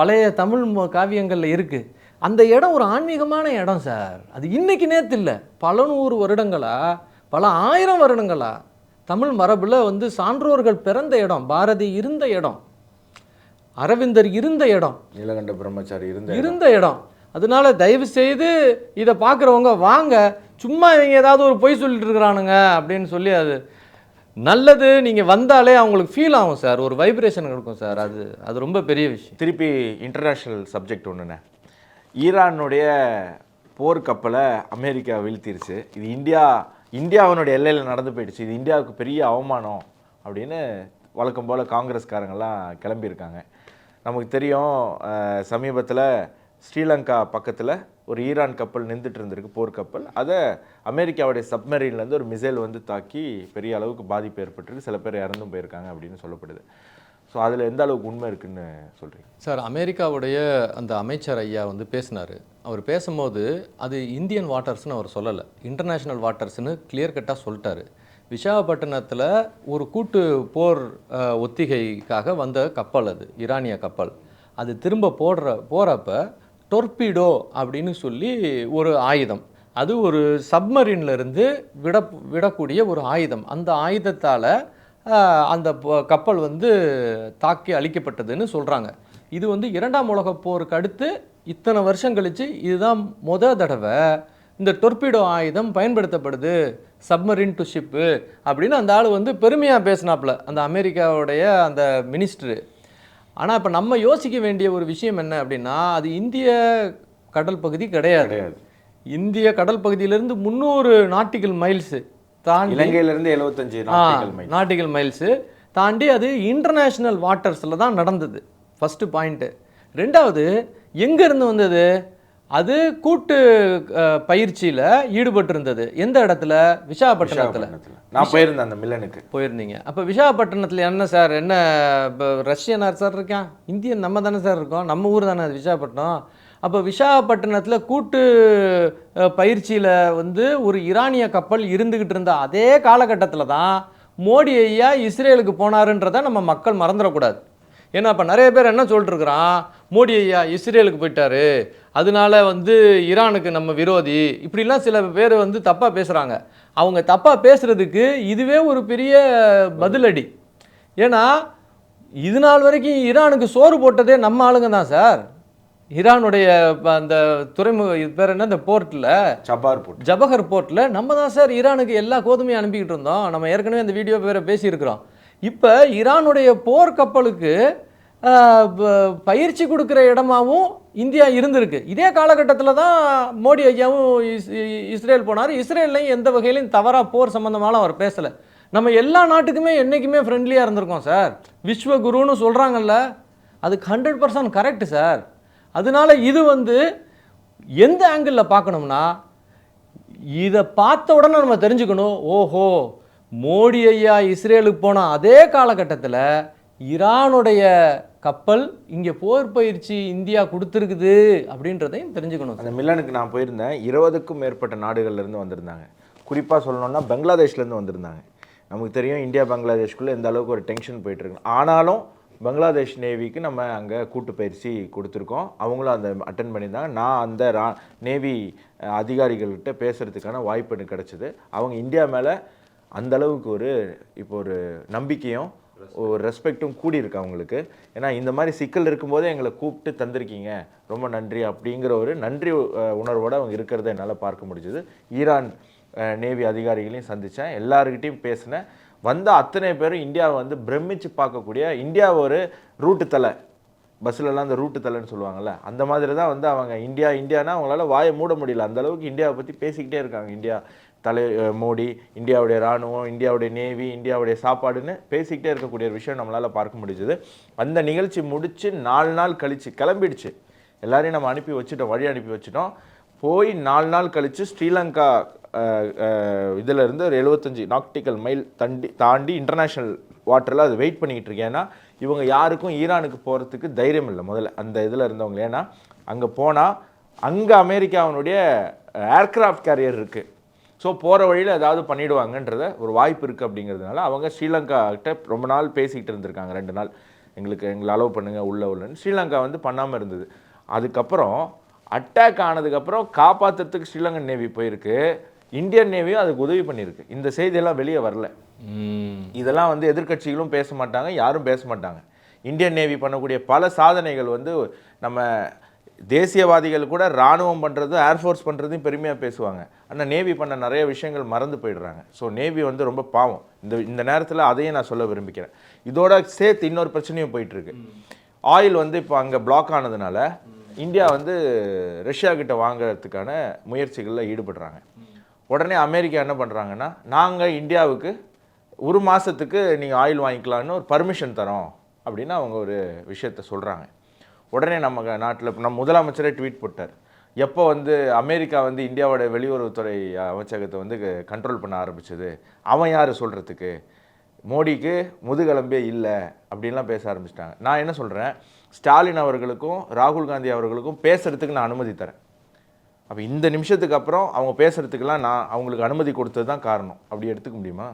பழைய தமிழ் காவியங்களில் இருக்குது. அந்த இடம் ஒரு ஆன்மீகமான இடம் சார். அது இன்னைக்கு நேற்று இல்லை, பல 100 வருடங்களா பல 1000 வருடங்களா தமிழ் மரபில் வந்து சான்றோர்கள் பிறந்த இடம், பாரதி இருந்த இடம், அரவிந்தர் இருந்த இடம், நீலகண்ட பிரம்மச்சாரி இருந்த இடம். அதனால தயவு செய்து இதை பார்க்குறவங்க வாங்க, சும்மா இவங்க ஏதாவது ஒரு பொய் சொல்லிட்டு இருக்கிறானுங்க அப்படின்னு சொல்லி அது நல்லது. நீங்கள் வந்தாலே அவங்களுக்கு ஃபீல் ஆகும் சார், ஒரு வைப்ரேஷன் இருக்கும் சார். அது ரொம்ப பெரிய விஷயம். திருப்பி இன்டர்நேஷ்னல் சப்ஜெக்ட் ஒன்றுண்ணே, ஈரானுடைய போர்க்கப்பலை அமெரிக்கா வீழ்த்திருச்சு. இது இந்தியாவினுடைய எல்லையில் நடந்து போயிடுச்சு, இது இந்தியாவுக்கு பெரிய அவமானம் அப்படின்னு வழக்கம் போல் காங்கிரஸ்காரங்கெல்லாம் கிளம்பியிருக்காங்க. நமக்கு தெரியும், சமீபத்தில் ஸ்ரீலங்கா பக்கத்தில் ஒரு ஈரான் கப்பல் நின்றுட்டு இருந்திருக்கு, போர்க்கப்பல். அதை அமெரிக்காவுடைய சப்மரீன்லேருந்து ஒரு மிசைல் வந்து தாக்கி பெரிய அளவுக்கு பாதிப்பு ஏற்பட்டுருக்கு, சில பேர் இறந்தும் போயிருக்காங்க அப்படின்னு சொல்லப்படுது. ஸோ அதில் எந்த அளவுக்கு உண்மை இருக்குன்னு சொல்கிறீங்க சார்? அமெரிக்காவுடைய அந்த அமைச்சர் ஐயா வந்து பேசினார். அவர் பேசும்போது அது இந்தியன் வாட்டர்ஸ்னு அவர் சொல்லலை, இன்டர்நேஷ்னல் வாட்டர்ஸ்னு கிளியர் கட்டாக சொல்லிட்டாரு. விசாகப்பட்டினத்தில் ஒரு கூட்டு போர் ஒத்திகைக்காக வந்த கப்பல், அது ஈரானிய கப்பல். அது திரும்ப போகிறப்ப டொர்பீடோ அப்படின்னு சொல்லி ஒரு ஆயுதம், அது ஒரு சப்மரீன்லேருந்து விடக்கூடிய ஒரு ஆயுதம். அந்த ஆயுதத்தால் அந்த கப்பல் வந்து தாக்கி அழிக்கப்பட்டதுன்னு சொல்கிறாங்க. இது வந்து 2ஆம் உலகப் போருக்கு அடுத்து இத்தனை வருஷம் கழித்து இதுதான் தடவை இந்த டொர்பீடோ ஆயுதம் பயன்படுத்தப்படுது, சப்மரீன் டு ஷிப்பு அப்படின்னு அந்த ஆள் வந்து பெருமையாக பேசினாப்புல, அந்த அமெரிக்காவுடைய அந்த மினிஸ்டரு. ஆனால் இப்போ நம்ம யோசிக்க வேண்டிய ஒரு விஷயம் என்ன அப்படின்னா, அது இந்திய கடல் பகுதி கிடையாது. இந்திய கடல் பகுதியிலேருந்து 300 நாட்டிக்கல் மைல்ஸு தாண்டி, இலங்கையிலேருந்து 75 நாட்டிக்கல் மைல்ஸு தாண்டி அது இன்டர்நேஷ்னல் வாட்டர்ஸில் தான் நடந்தது. First point. 2வது, எங்கேருந்து வந்தது? அது கூட்டு பயிற்சியில் ஈடுபட்டிருந்தது. எந்த இடத்துல? விசாகப்பட்டினத்தில். நான் போயிருந்தேன், அந்த மில்லனுக்கு போயிருந்தீங்க. அப்போ விசாகப்பட்டினத்தில் என்ன சார், என்ன இப்போ ரஷ்யனார் சார் இருக்கான், இந்தியன் நம்ம தானே சார் இருக்கோம், நம்ம ஊர் தானே அது விசாகப்பட்டினம். அப்போ விசாகப்பட்டினத்தில் கூட்டு பயிற்சியில் வந்து ஒரு ஈரானிய கப்பல் இருந்துக்கிட்டு இருந்த அதே காலகட்டத்தில் தான் மோடி ஐயா இஸ்ரேலுக்கு போனாருன்றதை நம்ம மக்கள் மறந்துடக்கூடாது. ஏன்னா இப்போ நிறைய பேர் என்ன சொல்லிட்டுருக்குறான், மோடி ஐயா இஸ்ரேலுக்கு போயிட்டாரு, அதனால வந்து ஈரானுக்கு நம்ம விரோதி, இப்படிலாம் சில பேர் வந்து தப்பாக பேசுகிறாங்க. அவங்க தப்பாக பேசுகிறதுக்கு இதுவே ஒரு பெரிய பதிலடி. ஏன்னா இது நாள் வரைக்கும் ஈரானுக்கு சோறு போட்டதே நம்ம ஆளுங்க தான் சார். ஈரானுடைய அந்த துறைமுக இது பேர் என்ன, இந்த போர்ட்டில் சபார் போட்டு ஜபஹர் போர்ட்டில் நம்ம தான் சார் ஈரானுக்கு எல்லா கோதுமையும் அனுப்பிக்கிட்டு இருந்தோம். நம்ம ஏற்கனவே அந்த வீடியோ வேறு பேசியிருக்கிறோம். இப்போ ஈரானுடைய போர் கப்பலுக்கு பயிற்சி கொடுக்குற இடமாவும் இந்தியா இருந்திருக்கு. இதே காலகட்டத்தில் தான் மோடி ஐயாவும் இஸ்ரேல் போனார். இஸ்ரேல்லையும் எந்த வகையிலையும் தவறாக போர் சம்மந்தமாலாம் அவர் பேசலை. நம்ம எல்லா நாட்டுக்குமே என்றைக்குமே ஃப்ரெண்ட்லியாக இருந்திருக்கோம் சார். விஸ்வகுருன்னு சொல்கிறாங்கல்ல, அதுக்கு 100% கரெக்டு சார். அதனால இது எந்த ஆங்கிளில் பார்க்கணும்னா, இதை பார்த்த உடனே நம்ம தெரிஞ்சுக்கணும், ஓஹோ மோடி ஐயா இஸ்ரேலுக்கு போன அதே காலகட்டத்தில் ஈரானுடைய கப்பல் இங்கே போர் பயிற்சி இந்தியா கொடுத்துருக்குது அப்படின்றதையும் தெரிஞ்சுக்கணும். அந்த மில்லனுக்கு நான் போயிருந்தேன். 20க்கும் மேற்பட்ட நாடுகள்லேருந்து வந்திருந்தாங்க. குறிப்பாக சொல்லணும்னா பங்களாதேஷ்லேருந்து வந்திருந்தாங்க. நமக்கு தெரியும் இந்தியா பங்களாதேஷ்குள்ளே எந்த அளவுக்கு ஒரு டென்ஷன் போயிட்டுருக்கு. ஆனாலும் பங்களாதேஷ் நேவிக்கு நம்ம அங்கே கூட்டு பயிற்சி கொடுத்துருக்கோம். அவங்களும் அந்த அட்டன் பண்ணியிருந்தாங்க. நான் அந்த நேவி அதிகாரிகள்கிட்ட பேசுகிறதுக்கான வாய்ப்பு எனக்கு கிடச்சிது. அவங்க இந்தியா மேலே அந்தளவுக்கு இப்போ ஒரு நம்பிக்கையும் ஒரு ரெஸ்பெக்டும் கூடியிருக்கு அவங்களுக்கு. ஏன்னா இந்த மாதிரி சிக்கல் இருக்கும்போதே எங்களை கூப்பிட்டு தந்திருக்கீங்க, ரொம்ப நன்றி அப்படிங்கிற ஒரு நன்றி உணர்வோடு அவங்க இருக்கிறத என்னால் பார்க்க முடிஞ்சுது. ஈரான் நேவி அதிகாரிகளையும் சந்தித்தேன், எல்லாருக்கிட்டையும் பேசினேன். வந்த அத்தனை பேரும் இந்தியாவை பிரமிச்சு பார்க்கக்கூடிய, இந்தியா ஒரு ரூட்டு தலை, பஸ்ஸிலலாம் அந்த ரூட்டு தலைன்னு சொல்லுவாங்கள்ல, அந்த மாதிரி தான் அவங்க இந்தியானா அவங்களால வாயை மூட முடியல. அந்தளவுக்கு இந்தியாவை பற்றி பேசிக்கிட்டே இருக்காங்க. இந்தியா மோடி, இந்தியாவுடைய இராணுவம், இந்தியாவுடைய நேவி, இந்தியாவுடைய சாப்பாடுன்னு பேசிக்கிட்டே இருக்கக்கூடிய விஷயம் நம்மளால் பார்க்க முடிஞ்சுது. அந்த நிகழ்ச்சி முடித்து 4 நாள் கழித்து கிளம்பிடுச்சு. எல்லாரையும் நம்ம அனுப்பி வச்சுட்டோம், வழி அனுப்பி வச்சுட்டோம். போய் 4 நாள் கழித்து ஸ்ரீலங்கா இதிலேருந்து ஒரு 75 நாட்டிக்கல் மைல் தாண்டி இன்டர்நேஷ்னல் வாட்டரில் அது வெயிட் பண்ணிக்கிட்டு இருக்கேன். ஏன்னா இவங்க யாருக்கும் ஈரானுக்கு போகிறதுக்கு தைரியம் இல்லை முதல்ல அந்த இதில் இருந்தவங்க. ஏன்னா அங்கே போனால் அங்கே அமெரிக்காவினுடைய ஏர்க்ராஃப்ட் கேரியர் இருக்குது. ஸோ போகிற வழியில் ஏதாவது பண்ணிவிடுவாங்கன்றத ஒரு வாய்ப்பு இருக்குது. அப்படிங்கிறதுனால அவங்க ஸ்ரீலங்கா கிட்ட ரொம்ப நாள் பேசிக்கிட்டு இருந்திருக்காங்க. 2 நாள் எங்களை அலோவ் பண்ணுங்கள் உள்ளன்னு. ஸ்ரீலங்கா பண்ணாமல் இருந்தது. அதுக்கப்புறம் அட்டாக் ஆனதுக்கப்புறம் காப்பாற்றுறதுக்கு ஸ்ரீலங்கன் நேவி போயிருக்கு, இந்தியன் நேவியும் அதுக்கு உதவி பண்ணியிருக்கு. இந்த செய்தியெல்லாம் வெளியே வரல. இதெல்லாம் எதிர்க்கட்சிகளும் பேச மாட்டாங்க, யாரும் பேச மாட்டாங்க. இந்தியன் நேவி பண்ணக்கூடிய பல சாதனைகள் நம்ம தேசியவாதிகள் கூட இராணுவம் பண்ணுறதும் ஏர்ஃபோர்ஸ் பண்ணுறதையும் பெருமையாக பேசுவாங்க. ஆனால் நேவி பண்ண நிறைய விஷயங்கள் மறந்து போயிடுறாங்க. ஸோ நேவி ரொம்ப பாவம். இந்த நேரத்தில் அதையும் நான் சொல்ல விரும்பிக்கிறேன். இதோட சேர்த்து இன்னொரு பிரச்சனையும் போயிட்டுருக்கு. ஆயில் இப்போ அங்கே பிளாக் ஆனதுனால இந்தியா ரஷ்யா கிட்ட வாங்கிறதுக்கான முயற்சிகளில் ஈடுபடுறாங்க. உடனே அமெரிக்கா என்ன பண்ணுறாங்கன்னா, நாங்கள் இந்தியாவுக்கு 1 மாதத்துக்கு நீங்கள் ஆயில் வாங்கிக்கலான்னு ஒரு பர்மிஷன் தரோம் அப்படின்னு அவங்க ஒரு விஷயத்த சொல்கிறாங்க. உடனே நம்ம நாட்டில் நம்ம முதலமைச்சரே ட்வீட் போட்டார். எப்போ அமெரிக்கா இந்தியாவோட வெளியுறவுத்துறை அமைச்சகத்தை கண்ட்ரோல் பண்ண ஆரம்பிச்சது, அவன் யார் சொல்கிறதுக்கு, மோடிக்கு முதுகெலும்பே இல்லை அப்படின்லாம் பேச ஆரம்பிச்சிட்டாங்க. நான் என்ன சொல்கிறேன், ஸ்டாலின் அவர்களுக்கும் ராகுல் காந்தி அவர்களுக்கும் பேசுகிறதுக்கு நான் அனுமதி தரேன். அப்போ இந்த நிமிஷத்துக்கு அப்புறம் அவங்க பேசுகிறதுக்கெல்லாம் நான் அவங்களுக்கு அனுமதி கொடுத்தது தான் காரணம். அப்படி எடுத்துக்க முடியுமா?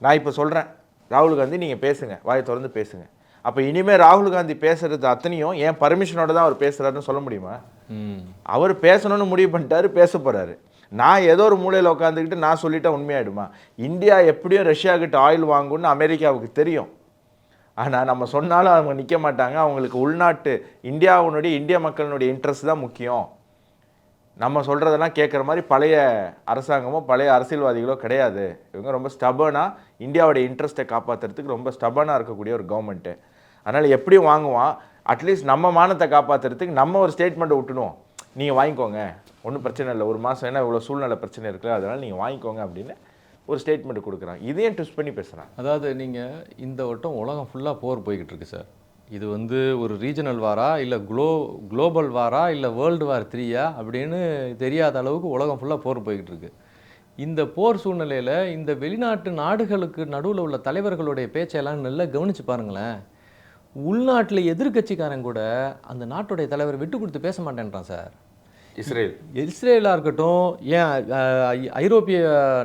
நான் இப்போ சொல்கிறேன், ராகுல் காந்தி நீங்கள் பேசுங்க, வாயை திறந்து பேசுங்க. அப்போ இனிமேல் ராகுல் காந்தி பேசுகிறது அத்தனையும் ஏன் பர்மிஷனோட தான் அவர் பேசுகிறாருன்னு சொல்ல முடியுமா? அவர் பேசணும்னு முடிவு பண்ணிட்டாரு, பேச போகிறாரு. நான் ஏதோ ஒரு மூலையில் உட்காந்துக்கிட்டு நான் சொல்லிட்டா உண்மையாயிடுமா? இந்தியா எப்படியும் ரஷ்யா கிட்ட ஆயில் வாங்குன்னு அமெரிக்காவுக்கு தெரியும். ஆனால் நம்ம சொன்னாலும் அவங்க நிற்க மாட்டாங்க. அவங்களுக்கு உள்நாட்டு இந்திய மக்களினுடைய இன்ட்ரெஸ்ட் தான் முக்கியம். நம்ம சொல்கிறதெல்லாம் கேட்குற மாதிரி பழைய அரசாங்கமோ பழைய அரசியல்வாதிகளோ கிடையாது. இவங்க ரொம்ப ஸ்டபனாக இந்தியாவுடைய இன்ட்ரெஸ்ட்டை காப்பாற்றுறதுக்கு ரொம்ப ஸ்டபனாக இருக்கக்கூடிய ஒரு கவர்மெண்ட்டு. அதனால் எப்படியும் வாங்குவான். அட்லீஸ்ட் நம்ம மானத்தை காப்பாற்றுறதுக்கு நம்ம ஒரு ஸ்டேட்மெண்ட்டை விட்டுடுவோம், நீங்கள் வாங்கிக்கோங்க, ஒன்றும் பிரச்சனை இல்லை, 1 மாதம் ஏன்னா இவ்வளோ சூழ்நிலை பிரச்சனை இருக்குல்ல, அதனால் நீங்கள் வாங்கிக்கோங்க அப்படின்னு ஒரு ஸ்டேட்மெண்ட் கொடுக்குறான். இதையும் ட்விஸ்ட் பண்ணி பேசுகிறான். அதாவது நீங்கள் இந்த வட்டம் உலகம் ஃபுல்லாக போர் போய்கிட்டு இருக்கு சார். இது ஒரு ரீஜனல் வாரா இல்லை குளோபல் வாரா இல்லை வேர்ல்டு வார் 3யா அப்படின்னு தெரியாத அளவுக்கு உலகம் ஃபுல்லாக போர் போய்கிட்டு இருக்கு. இந்த போர் சூழ்நிலையில் இந்த வெளிநாட்டு நாடுகளுக்கு நடுவில் உள்ள தலைவர்களுடைய பேச்சையெல்லாம் நல்லா கவனித்து பாருங்களேன். உள்நாட்டில் எதிர்கட்சிக்காரன் கூட அந்த நாட்டுடைய தலைவர் விட்டு கொடுத்து பேச மாட்டேன்றான் சார். இஸ்ரேலாக இருக்கட்டும், ஏன் ஐரோப்பிய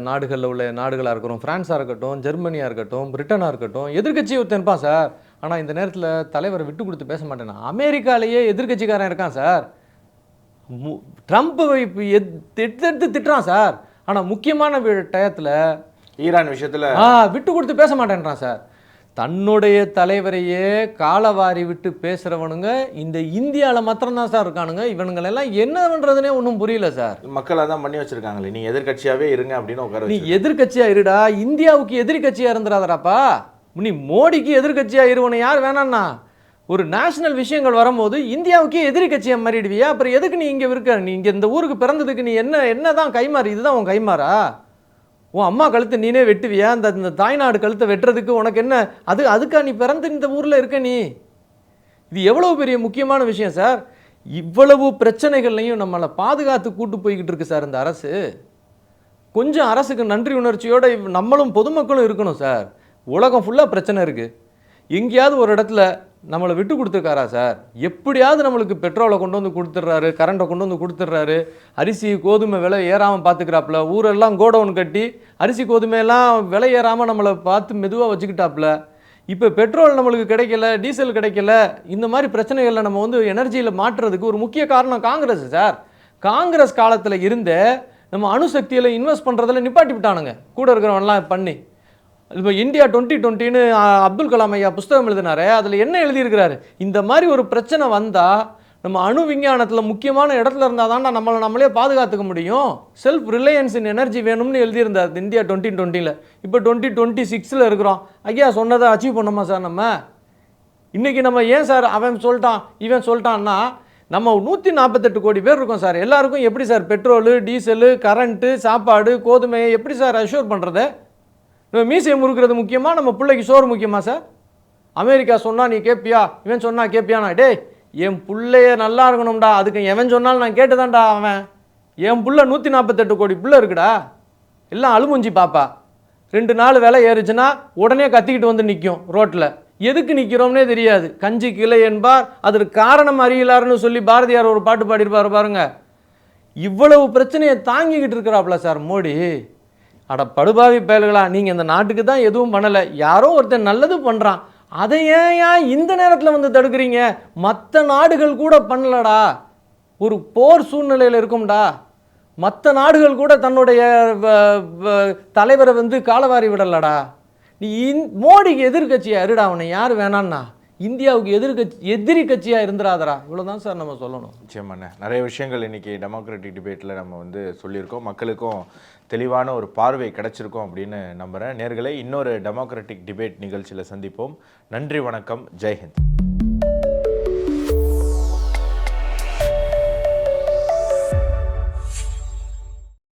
நாடுகளில் உள்ள நாடுகளாக இருக்கட்டும், ஃப்ரான்ஸாக இருக்கட்டும், ஜெர்மனியாக இருக்கட்டும், பிரிட்டனாக இருக்கட்டும், எதிர்கட்சி ஒருத்தன்பான் சார். ஆனால் இந்த நேரத்தில் தலைவரை விட்டு கொடுத்து பேச மாட்டேன்னா. அமெரிக்காலேயே எதிர்கட்சிக்காரன் இருக்கான் சார். ட்ரம்ப் எடுத்து திட்டுறான் சார். ஆனால் முக்கியமான டயத்தில் ஈரான் விஷயத்தில் விட்டு கொடுத்து பேச மாட்டேன்றான் சார். தன்னுடைய தலைவரையே காலவாரி விட்டு பேசுகிறவனுங்க இந்த இந்தியாவில் மாத்திரம்தான் சார் இருக்கானுங்க. இவனுங்களெல்லாம் என்ன பண்ணுறதுனே ஒன்றும் புரியல சார். மக்கள் அதான் பண்ணி வச்சிருக்காங்களே, நீ எதிர்கட்சியாவே இருங்க அப்படின்னு உட்கார நீ எதிர்கட்சியாக இருடா, இந்தியாவுக்கு எதிரி கட்சியாக இருந்துடாதராப்பா. நீ மோடிக்கு எதிர்கட்சியாக இருவனை யார் வேணான்னா, ஒரு நேஷனல் விஷயங்கள் வரும்போது இந்தியாவுக்கே எதிரி கட்சியாக மாறிடுவியா? அப்புறம் எதுக்கு நீ இங்கே இருக்க? நீ இங்கே இந்த ஊருக்கு பிறந்ததுக்கு நீ என்ன தான் கைமாறு? இதுதான் உன் கைமாறா? உன் அம்மா கழுத்தை நீனே வெட்டுவியா? இந்த தாய்நாடு கழுத்தை வெட்டுறதுக்கு உனக்கு என்ன? அதுக்கா நீ பிறந்து இந்த ஊரில் இருக்க? நீ இது எவ்வளவு பெரிய முக்கியமான விஷயம் சார். இவ்வளவு பிரச்சனைகள்லையும் நம்மளை பாதுகாத்து கூட்டு போய்கிட்டு இருக்கு சார் இந்த அரசு. கொஞ்சம் அரசுக்கு நன்றி உணர்ச்சியோட நம்மளும் பொதுமக்களும் இருக்கணும் சார். உலகம் ஃபுல்லாக பிரச்சனை இருக்குது. எங்கேயாவது ஒரு இடத்துல நம்மளை விட்டு கொடுத்துருக்காரா சார்? எப்படியாவது நம்மளுக்கு பெட்ரோலை கொண்டு வந்து கொடுத்துட்றாரு, கரண்ட்டை கொண்டு வந்து கொடுத்துட்றாரு, அரிசி கோதுமை விலை ஏறாமல் பார்த்துக்கிறாப்புல, ஊரெல்லாம் கோடவுன் கட்டி அரிசி கோதுமையெல்லாம் விலை ஏறாமல் நம்மளை பார்த்து மெதுவாக வச்சுக்கிட்டாப்புல. இப்போ பெட்ரோல் நம்மளுக்கு கிடைக்கல, டீசல் கிடைக்கல, இந்த மாதிரி பிரச்சனைகளில் நம்ம வந்து எனர்ஜியில் மாற்றுறதுக்கு ஒரு முக்கிய காரணம் காங்கிரஸ் சார். காங்கிரஸ் காலத்தில் இருந்த நம்ம அணுசக்தியில் இன்வெஸ்ட் பண்ணுறதில் நிப்பாட்டி விட்டானுங்க கூட இருக்கிறவன்லாம் பண்ணி. இப்போ இந்தியா 2020ன்னு அப்துல் கலாம் ஐயா புஸ்தகம் எழுதினாரு. அதில் என்ன எழுதியிருக்கிறாரு? இந்த மாதிரி ஒரு பிரச்சனை வந்தால் நம்ம அணு விஞ்ஞானத்தில் முக்கியமான இடத்துல இருந்தால் தான் நம்மளே பாதுகாத்துக்க முடியும். செல்ஃப் ரிலையன்ஸ் இன் எனர்ஜி வேணும்னு எழுதியிருந்தார் இந்தியா 2020ல். இப்போ 2026ல் இருக்கிறோம். ஐயா சொன்னதை அச்சீவ் பண்ணோமா சார்? இன்றைக்கி நம்ம ஏன் சார் அவன் சொல்லிட்டான் இவன் சொல்லிட்டான்னா, நம்ம 148 கோடி பேர் இருக்கோம் சார். எல்லாருக்கும் எப்படி சார் பெட்ரோலு, டீசலு, கரண்ட்டு, சாப்பாடு, கோதுமையை எப்படி சார் அஷ்யூர் பண்ணுறது? நம்ம மீசையை முறுக்கிறது முக்கியமாக, நம்ம பிள்ளைக்கு சோறு முக்கியமா சார்? அமெரிக்கா சொன்னால் நீ கேட்பியா, இவன் சொன்னால் கேட்பியாண்ணா? டேய், என் பிள்ளைய நல்லா இருக்கணும்டா, அதுக்கு எவன் சொன்னாலும் நான் கேட்டுதான்டா. அவன் என் புள்ள 148 கோடி புள்ள இருக்குடா. எல்லாம் அழுமுஞ்சி பாப்பா. 2 நாள் விலை ஏறுச்சுன்னா உடனே கத்திக்கிட்டு வந்து நிற்கும் ரோட்டில். எதுக்கு நிற்கிறோம்னே தெரியாது. கஞ்சி கிளை என்பார், அதற்கு காரணம் அறியலாருன்னு சொல்லி பாரதியார் ஒரு பாட்டு பாடியிருப்பார் பாருங்க. இவ்வளவு பிரச்சனையை தாங்கிக்கிட்டு இருக்கிறாப்புல சார் மோடி. அட படுபாவி பயல்களா, நீங்கள் இந்த நாட்டுக்கு தான் எதுவும் பண்ணலை, யாரோ ஒருத்தன் நல்லது பண்ணுறான், அதை ஏன் இந்த நேரத்தில் வந்து தடுக்கிறீங்க? மற்ற நாடுகள் கூட பண்ணலடா, ஒரு போர் சூழ்நிலையில் இருக்கும்டா. மற்ற நாடுகள் கூட தன்னுடைய தலைவரை வந்து காலவாரி விடலடா. நீ மோடிக்கு எதிர்கட்சியாக இருடா, அவனை யார் வேணான்னா. இந்தியாவுக்கு எதிரி கட்சியாக இருந்துடாதரா. இவ்வளோதான் சார் நம்ம சொல்லணும். நிச்சயமான நிறைய விஷயங்கள் இன்றைக்கி டெமோக்ராட்டிக் டிபேட்டில் நம்ம வந்து சொல்லியிருக்கோம். மக்களுக்கும் தெளிவான ஒரு பார்வை கிடைச்சிருக்கோம் அப்படின்னு நம்புகிறேன். நேயர்களே, இன்னொரு டெமோக்ராட்டிக் டிபேட் நிகழ்ச்சியில் சந்திப்போம். நன்றி, வணக்கம், ஜெய்ஹிந்த்.